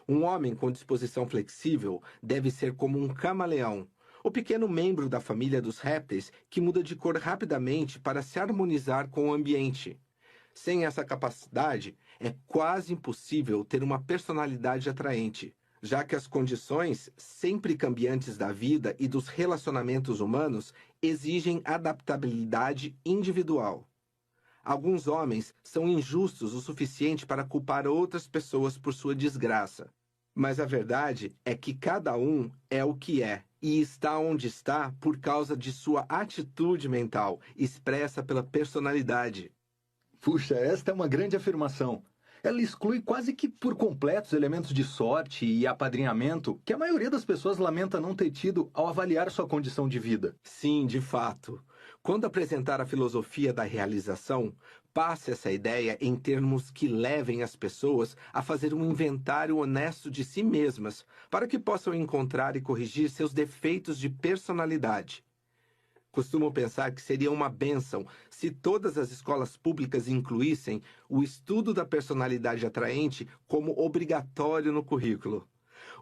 Um homem com disposição flexível deve ser como um camaleão, o pequeno membro da família dos répteis que muda de cor rapidamente para se harmonizar com o ambiente. Sem essa capacidade, é quase impossível ter uma personalidade atraente, já que as condições sempre cambiantes da vida e dos relacionamentos humanos exigem adaptabilidade individual. Alguns homens são injustos o suficiente para culpar outras pessoas por sua desgraça. Mas a verdade é que cada um é o que é e está onde está por causa de sua atitude mental, expressa pela personalidade. Puxa, esta é uma grande afirmação. Ela exclui quase que por completo os elementos de sorte e apadrinhamento que a maioria das pessoas lamenta não ter tido ao avaliar sua condição de vida. Sim, de fato. Quando apresentar a filosofia da realização, passe essa ideia em termos que levem as pessoas a fazer um inventário honesto de si mesmas, para que possam encontrar e corrigir seus defeitos de personalidade. Costumo pensar que seria uma bênção se todas as escolas públicas incluíssem o estudo da personalidade atraente como obrigatório no currículo.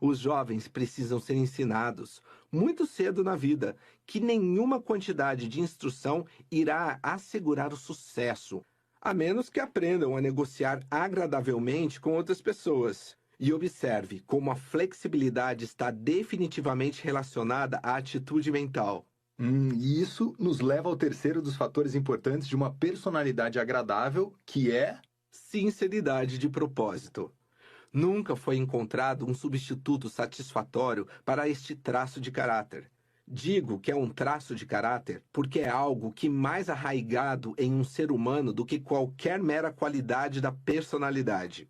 Os jovens precisam ser ensinados, muito cedo na vida, que nenhuma quantidade de instrução irá assegurar o sucesso, a menos que aprendam a negociar agradavelmente com outras pessoas. E observe como a flexibilidade está definitivamente relacionada à atitude mental. E isso nos leva ao terceiro dos fatores importantes de uma personalidade agradável, que é Sinceridade de propósito. Nunca foi encontrado um substituto satisfatório para este traço de caráter. Digo que é um traço de caráter porque é algo que mais arraigado em um ser humano do que qualquer mera qualidade da personalidade.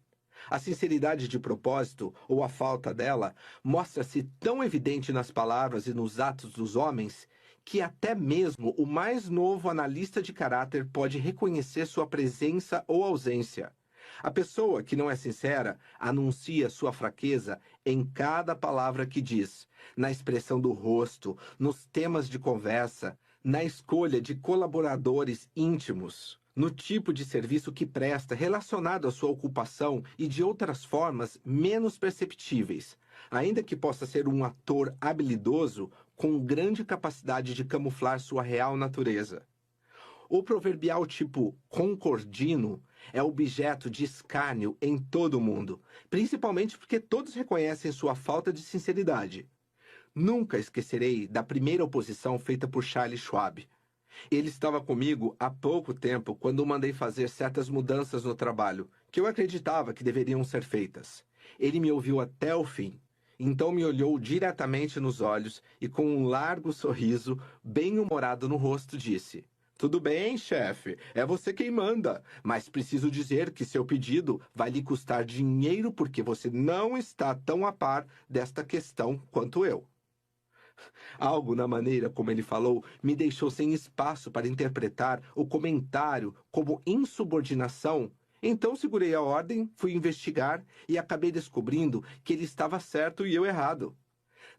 A sinceridade de propósito, ou a falta dela, mostra-se tão evidente nas palavras e nos atos dos homens que até mesmo o mais novo analista de caráter pode reconhecer sua presença ou ausência. A pessoa que não é sincera anuncia sua fraqueza em cada palavra que diz, na expressão do rosto, nos temas de conversa, na escolha de colaboradores íntimos, no tipo de serviço que presta relacionado à sua ocupação e de outras formas menos perceptíveis, ainda que possa ser um ator habilidoso com grande capacidade de camuflar sua real natureza. O proverbial tipo concordino é objeto de escárnio em todo o mundo, principalmente porque todos reconhecem sua falta de sinceridade. Nunca esquecerei da primeira oposição feita por Charles Schwab. Ele estava comigo há pouco tempo quando mandei fazer certas mudanças no trabalho, que eu acreditava que deveriam ser feitas. Ele me ouviu até o fim. Então me olhou diretamente nos olhos e, com um largo sorriso, bem-humorado no rosto, disse: "Tudo bem, chefe, é você quem manda, mas preciso dizer que seu pedido vai lhe custar dinheiro porque você não está tão a par desta questão quanto eu." Algo na maneira como ele falou me deixou sem espaço para interpretar o comentário como insubordinação. Então segurei a ordem, fui investigar e acabei descobrindo que ele estava certo e eu errado.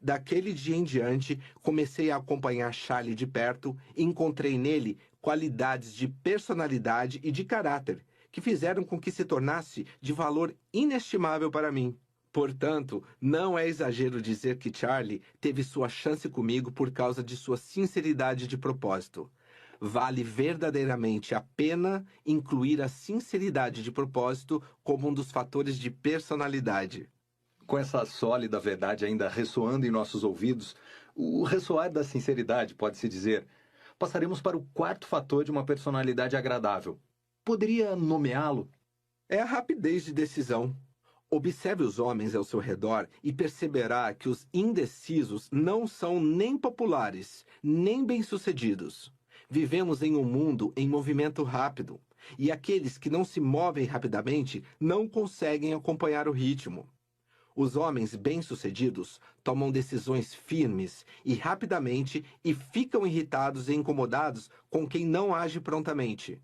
Daquele dia em diante, comecei a acompanhar Charlie de perto e encontrei nele qualidades de personalidade e de caráter que fizeram com que se tornasse de valor inestimável para mim. Portanto, não é exagero dizer que Charlie teve sua chance comigo por causa de sua sinceridade de propósito. Vale verdadeiramente a pena incluir a sinceridade de propósito como um dos fatores de personalidade. Com essa sólida verdade ainda ressoando em nossos ouvidos, o ressoar da sinceridade, pode-se dizer, passaremos para o quarto fator de uma personalidade agradável. Poderia nomeá-lo? É a rapidez de decisão. Observe os homens ao seu redor e perceberá que os indecisos não são nem populares, nem bem-sucedidos. Vivemos em um mundo em movimento rápido, e aqueles que não se movem rapidamente não conseguem acompanhar o ritmo. Os homens bem-sucedidos tomam decisões firmes e rapidamente e ficam irritados e incomodados com quem não age prontamente.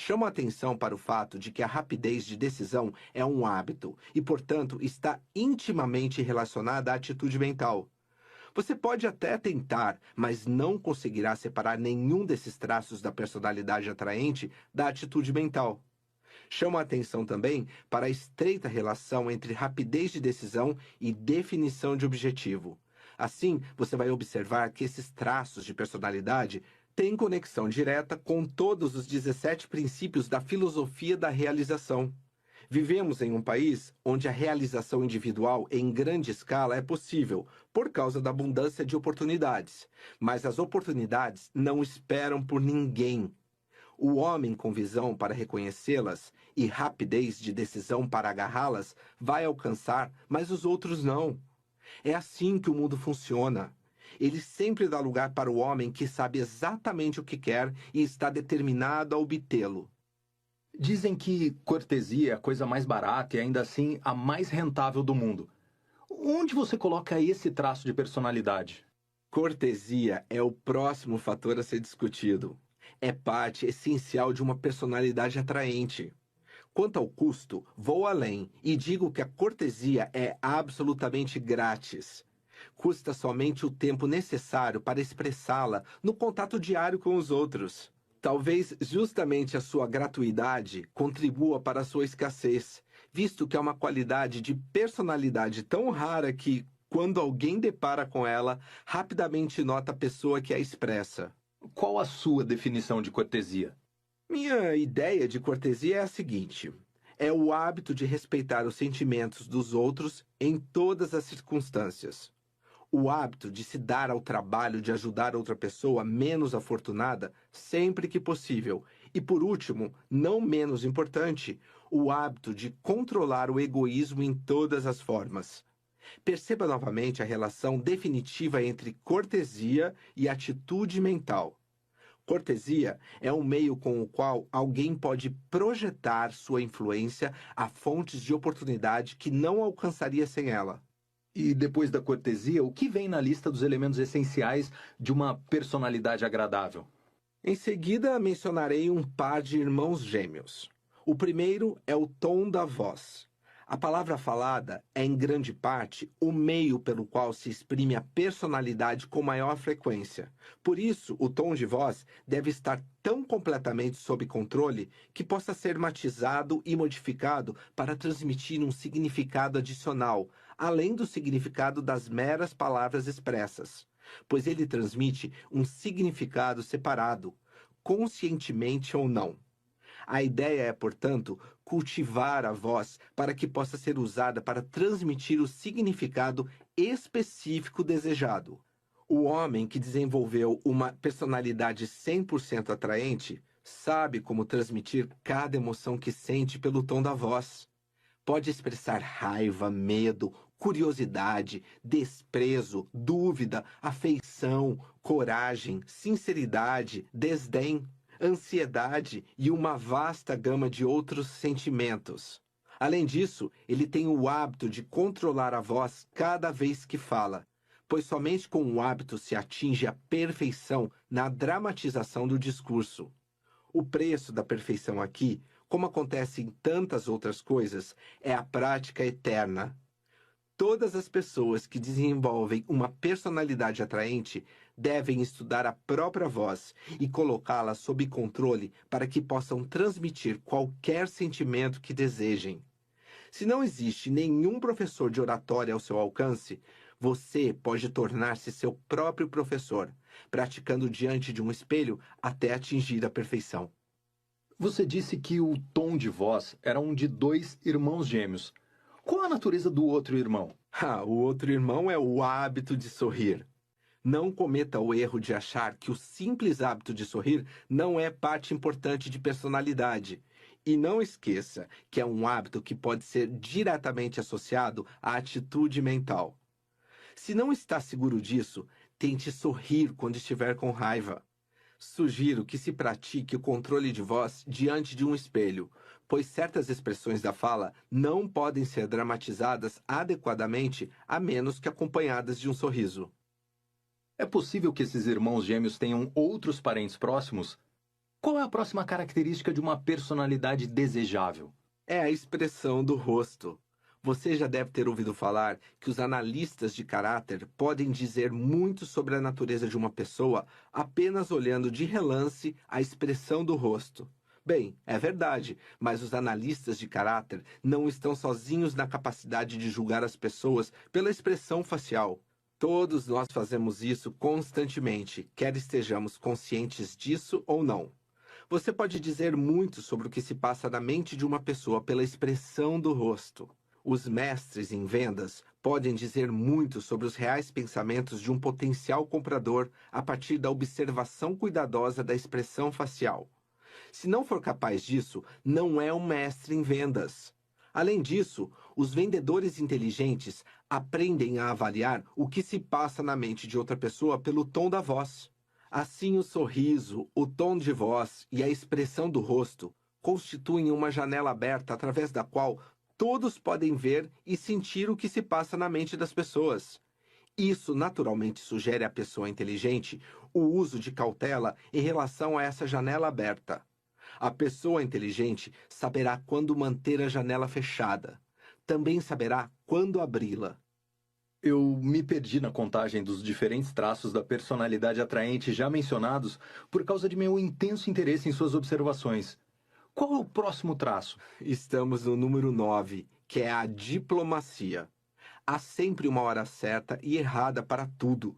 Chamo a atenção para o fato de que a rapidez de decisão é um hábito e, portanto, está intimamente relacionada à atitude mental. Você pode até tentar, mas não conseguirá separar nenhum desses traços da personalidade atraente da atitude mental. Chamo a atenção também para a estreita relação entre rapidez de decisão e definição de objetivo. Assim, você vai observar que esses traços de personalidade têm conexão direta com todos os 17 princípios da filosofia da realização. Vivemos em um país onde a realização individual em grande escala é possível, por causa da abundância de oportunidades. Mas as oportunidades não esperam por ninguém. O homem com visão para reconhecê-las e rapidez de decisão para agarrá-las vai alcançar, mas os outros não. É assim que o mundo funciona. Ele sempre dá lugar para o homem que sabe exatamente o que quer e está determinado a obtê-lo. Dizem que cortesia é a coisa mais barata e ainda assim a mais rentável do mundo. Onde você coloca esse traço de personalidade? Cortesia é o próximo fator a ser discutido. É parte essencial de uma personalidade atraente. Quanto ao custo, vou além e digo que a cortesia é absolutamente grátis. Custa somente o tempo necessário para expressá-la no contato diário com os outros. Talvez justamente a sua gratuidade contribua para a sua escassez, visto que é uma qualidade de personalidade tão rara que, quando alguém depara com ela, rapidamente nota a pessoa que a expressa. Qual a sua definição de cortesia? Minha ideia de cortesia é a seguinte: é o hábito de respeitar os sentimentos dos outros em todas as circunstâncias. O hábito de se dar ao trabalho de ajudar outra pessoa menos afortunada sempre que possível. E, por último, não menos importante, o hábito de controlar o egoísmo em todas as formas. Perceba novamente a relação definitiva entre cortesia e atitude mental. Cortesia é um meio com o qual alguém pode projetar sua influência a fontes de oportunidade que não alcançaria sem ela. E depois da cortesia, o que vem na lista dos elementos essenciais de uma personalidade agradável? Em seguida, mencionarei um par de irmãos gêmeos. O primeiro é o tom da voz. A palavra falada é, em grande parte, o meio pelo qual se exprime a personalidade com maior frequência. Por isso, o tom de voz deve estar tão completamente sob controle que possa ser matizado e modificado para transmitir um significado adicional, além do significado das meras palavras expressas, pois ele transmite um significado separado, conscientemente ou não. A ideia é, portanto, cultivar a voz para que possa ser usada para transmitir o significado específico desejado. O homem que desenvolveu uma personalidade 100% atraente sabe como transmitir cada emoção que sente pelo tom da voz. Pode expressar raiva, medo, curiosidade, desprezo, dúvida, afeição, coragem, sinceridade, desdém, ansiedade e uma vasta gama de outros sentimentos. Além disso, ele tem o hábito de controlar a voz cada vez que fala, pois somente com o hábito se atinge a perfeição na dramatização do discurso. O preço da perfeição aqui, como acontece em tantas outras coisas, é a prática eterna. Todas as pessoas que desenvolvem uma personalidade atraente devem estudar a própria voz e colocá-la sob controle para que possam transmitir qualquer sentimento que desejem. Se não existe nenhum professor de oratória ao seu alcance, você pode tornar-se seu próprio professor, praticando diante de um espelho até atingir a perfeição. Você disse que o tom de voz era um de dois irmãos gêmeos. Qual a natureza do outro irmão? O outro irmão é o hábito de sorrir. Não cometa o erro de achar que o simples hábito de sorrir não é parte importante de personalidade. E não esqueça que é um hábito que pode ser diretamente associado à atitude mental. Se não está seguro disso, tente sorrir quando estiver com raiva. Sugiro que se pratique o controle de voz diante de um espelho, pois certas expressões da fala não podem ser dramatizadas adequadamente a menos que acompanhadas de um sorriso. É possível que esses irmãos gêmeos tenham outros parentes próximos? Qual é a próxima característica de uma personalidade desejável? É a expressão do rosto. Você já deve ter ouvido falar que os analistas de caráter podem dizer muito sobre a natureza de uma pessoa apenas olhando de relance a expressão do rosto. Bem, é verdade, mas os analistas de caráter não estão sozinhos na capacidade de julgar as pessoas pela expressão facial. Todos nós fazemos isso constantemente, quer estejamos conscientes disso ou não. Você pode dizer muito sobre o que se passa na mente de uma pessoa pela expressão do rosto. Os mestres em vendas podem dizer muito sobre os reais pensamentos de um potencial comprador a partir da observação cuidadosa da expressão facial. Se não for capaz disso, não é um mestre em vendas. Além disso, os vendedores inteligentes aprendem a avaliar o que se passa na mente de outra pessoa pelo tom da voz. Assim, o sorriso, o tom de voz e a expressão do rosto constituem uma janela aberta através da qual todos podem ver e sentir o que se passa na mente das pessoas. Isso naturalmente sugere à pessoa inteligente o uso de cautela em relação a essa janela aberta. A pessoa inteligente saberá quando manter a janela fechada. Também saberá quando abri-la. Eu me perdi na contagem dos diferentes traços da personalidade atraente já mencionados por causa de meu intenso interesse em suas observações. Qual é o próximo traço? Estamos no número 9, que é a diplomacia. Há sempre uma hora certa e errada para tudo.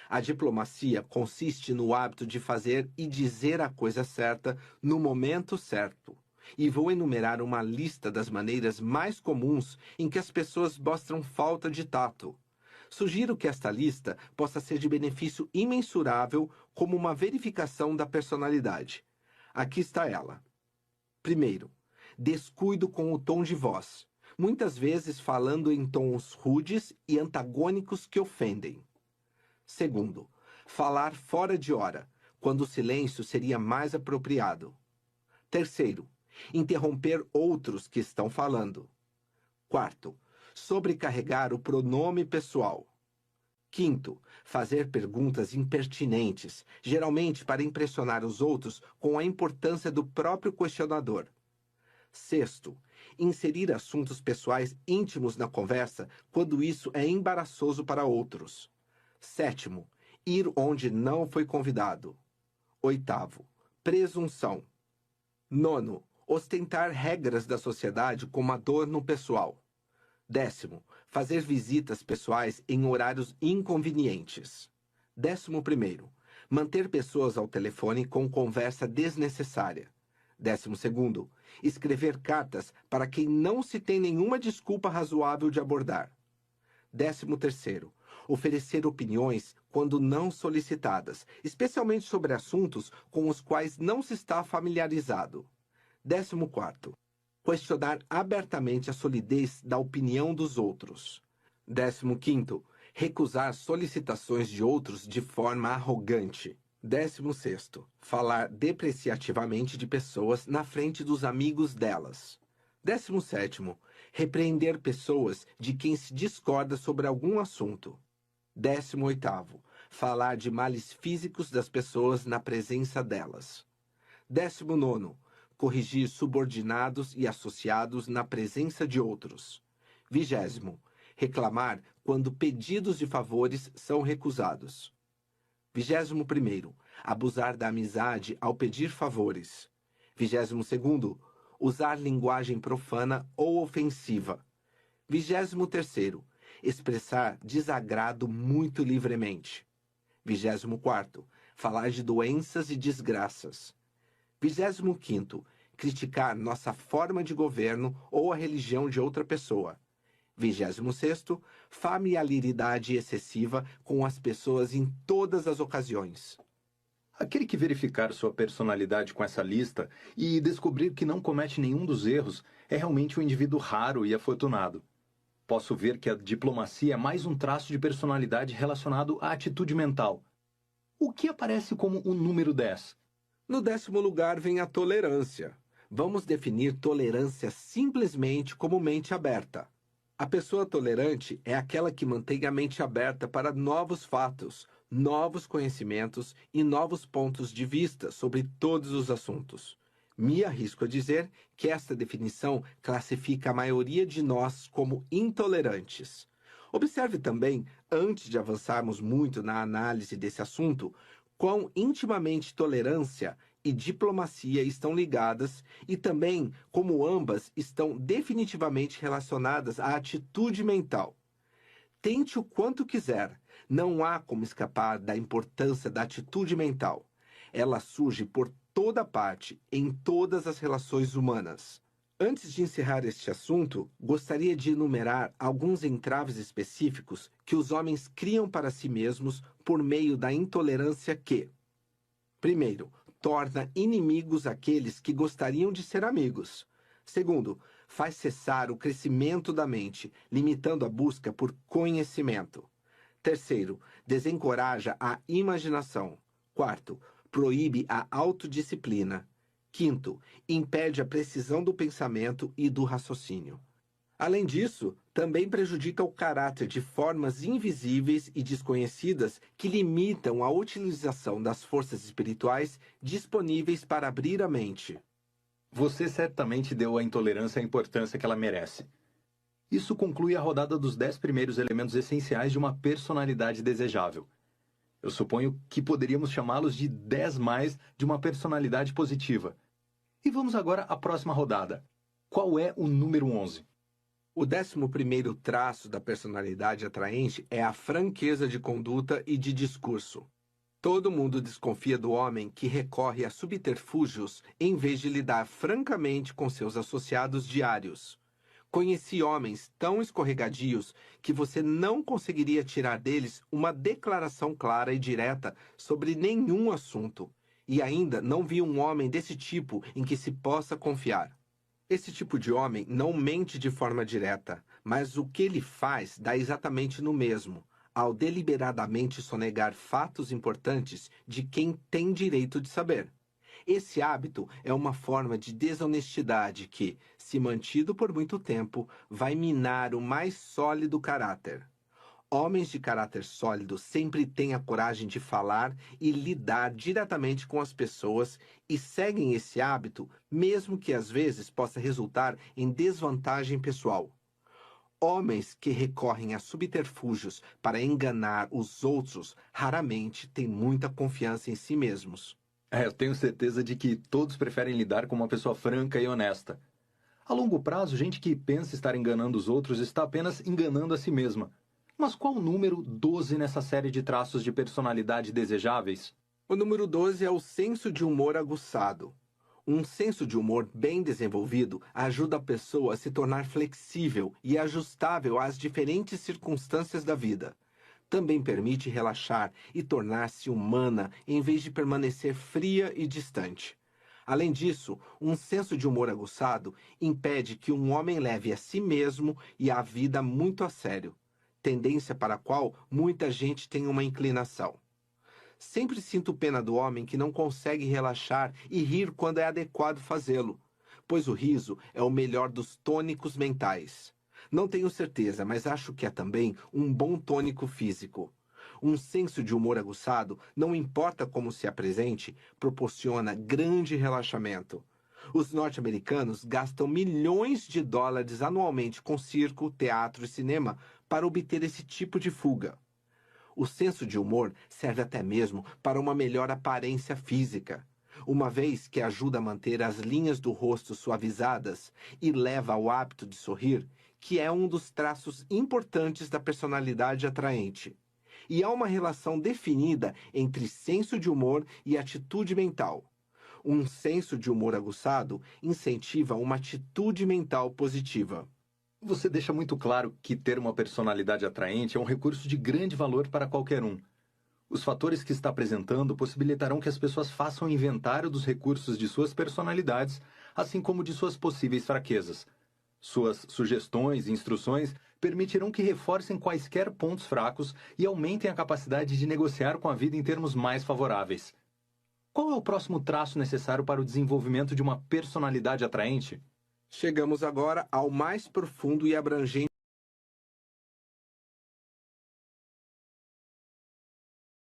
A diplomacia consiste no hábito de fazer e dizer a coisa certa no momento certo. E vou enumerar uma lista das maneiras mais comuns em que as pessoas mostram falta de tato. Sugiro que esta lista possa ser de benefício imensurável como uma verificação da personalidade. Aqui está ela. Primeiro, descuido com o tom de voz, muitas vezes falando em tons rudes e antagônicos que ofendem. Segundo, falar fora de hora, quando o silêncio seria mais apropriado. Terceiro, interromper outros que estão falando. Quarto, sobrecarregar o pronome pessoal. Quinto, fazer perguntas impertinentes, geralmente para impressionar os outros com a importância do próprio questionador. Sexto, inserir assuntos pessoais íntimos na conversa quando isso é embaraçoso para outros. Sétimo, ir onde não foi convidado. Oitavo, presunção. Nono, ostentar regras da sociedade como adorno pessoal. Décimo, fazer visitas pessoais em horários inconvenientes. 11º, manter pessoas ao telefone com conversa desnecessária. 12º, escrever cartas para quem não se tem nenhuma desculpa razoável de abordar. 13º, oferecer opiniões quando não solicitadas, especialmente sobre assuntos com os quais não se está familiarizado. 14º, questionar abertamente a solidez da opinião dos outros. 15º, recusar solicitações de outros de forma arrogante. 16º, falar depreciativamente de pessoas na frente dos amigos delas. 17º, repreender pessoas de quem se discorda sobre algum assunto. 18º, falar de males físicos das pessoas na presença delas. 19º, corrigir subordinados e associados na presença de outros. 20º, reclamar quando pedidos de favores são recusados. 21º, abusar da amizade ao pedir favores. 22º, usar linguagem profana ou ofensiva. 23º, expressar desagrado muito livremente. 24º, falar de doenças e desgraças. 25º, criticar nossa forma de governo ou a religião de outra pessoa. 26º, familiaridade excessiva com as pessoas em todas as ocasiões. Aquele que verificar sua personalidade com essa lista e descobrir que não comete nenhum dos erros é realmente um indivíduo raro e afortunado. Posso ver que a diplomacia é mais um traço de personalidade relacionado à atitude mental. O que aparece como o número 10? No 10º lugar vem a tolerância. Vamos definir tolerância simplesmente como mente aberta. A pessoa tolerante é aquela que mantém a mente aberta para novos fatos, novos conhecimentos e novos pontos de vista sobre todos os assuntos. Me arrisco a dizer que esta definição classifica a maioria de nós como intolerantes. Observe também, antes de avançarmos muito na análise desse assunto, quão intimamente tolerância e diplomacia estão ligadas e também como ambas estão definitivamente relacionadas à atitude mental. Tente o quanto quiser, não há como escapar da importância da atitude mental. Ela surge por toda parte, em todas as relações humanas. Antes de encerrar este assunto, gostaria de enumerar alguns entraves específicos que os homens criam para si mesmos por meio da intolerância que, primeiro, torna inimigos aqueles que gostariam de ser amigos. Segundo, faz cessar o crescimento da mente, limitando a busca por conhecimento. Terceiro, desencoraja a imaginação. Quarto, proíbe a autodisciplina. Quinto, impede a precisão do pensamento e do raciocínio. Além disso, também prejudica o caráter de formas invisíveis e desconhecidas que limitam a utilização das forças espirituais disponíveis para abrir a mente. Você certamente deu à intolerância a importância que ela merece. Isso conclui a rodada dos 10 primeiros elementos essenciais de uma personalidade desejável. Eu suponho que poderíamos chamá-los de 10 mais de uma personalidade positiva. E vamos agora à próxima rodada. Qual é o número 11? O 11º traço da personalidade atraente é a franqueza de conduta e de discurso. Todo mundo desconfia do homem que recorre a subterfúgios em vez de lidar francamente com seus associados diários. Conheci homens tão escorregadios que você não conseguiria tirar deles uma declaração clara e direta sobre nenhum assunto. E ainda não vi um homem desse tipo em que se possa confiar. Esse tipo de homem não mente de forma direta, mas o que ele faz dá exatamente no mesmo, ao deliberadamente sonegar fatos importantes de quem tem direito de saber. Esse hábito é uma forma de desonestidade que, se mantido por muito tempo, vai minar o mais sólido caráter. Homens de caráter sólido sempre têm a coragem de falar e lidar diretamente com as pessoas e seguem esse hábito, mesmo que às vezes possa resultar em desvantagem pessoal. Homens que recorrem a subterfúgios para enganar os outros raramente têm muita confiança em si mesmos. Eu tenho certeza de que todos preferem lidar com uma pessoa franca e honesta. A longo prazo, gente que pensa estar enganando os outros está apenas enganando a si mesma. Mas qual o número 12 nessa série de traços de personalidade desejáveis? O número 12 é o senso de humor aguçado. Um senso de humor bem desenvolvido ajuda a pessoa a se tornar flexível e ajustável às diferentes circunstâncias da vida. Também permite relaxar e tornar-se humana em vez de permanecer fria e distante. Além disso, um senso de humor aguçado impede que um homem leve a si mesmo e a vida muito a sério, tendência para a qual muita gente tem uma inclinação. Sempre sinto pena do homem que não consegue relaxar e rir quando é adequado fazê-lo, pois o riso é o melhor dos tônicos mentais. Não tenho certeza, mas acho que é também um bom tônico físico. Um senso de humor aguçado, não importa como se apresente, proporciona grande relaxamento. Os norte-americanos gastam milhões de dólares anualmente com circo, teatro e cinema para obter esse tipo de fuga. O senso de humor serve até mesmo para uma melhor aparência física, uma vez que ajuda a manter as linhas do rosto suavizadas e leva ao hábito de sorrir, que é um dos traços importantes da personalidade atraente. E há uma relação definida entre senso de humor e atitude mental. Um senso de humor aguçado incentiva uma atitude mental positiva. Você deixa muito claro que ter uma personalidade atraente é um recurso de grande valor para qualquer um. Os fatores que está apresentando possibilitarão que as pessoas façam inventário dos recursos de suas personalidades, assim como de suas possíveis fraquezas. Suas sugestões e instruções permitirão que reforcem quaisquer pontos fracos e aumentem a capacidade de negociar com a vida em termos mais favoráveis. Qual é o próximo traço necessário para o desenvolvimento de uma personalidade atraente? Chegamos agora ao mais profundo e abrangente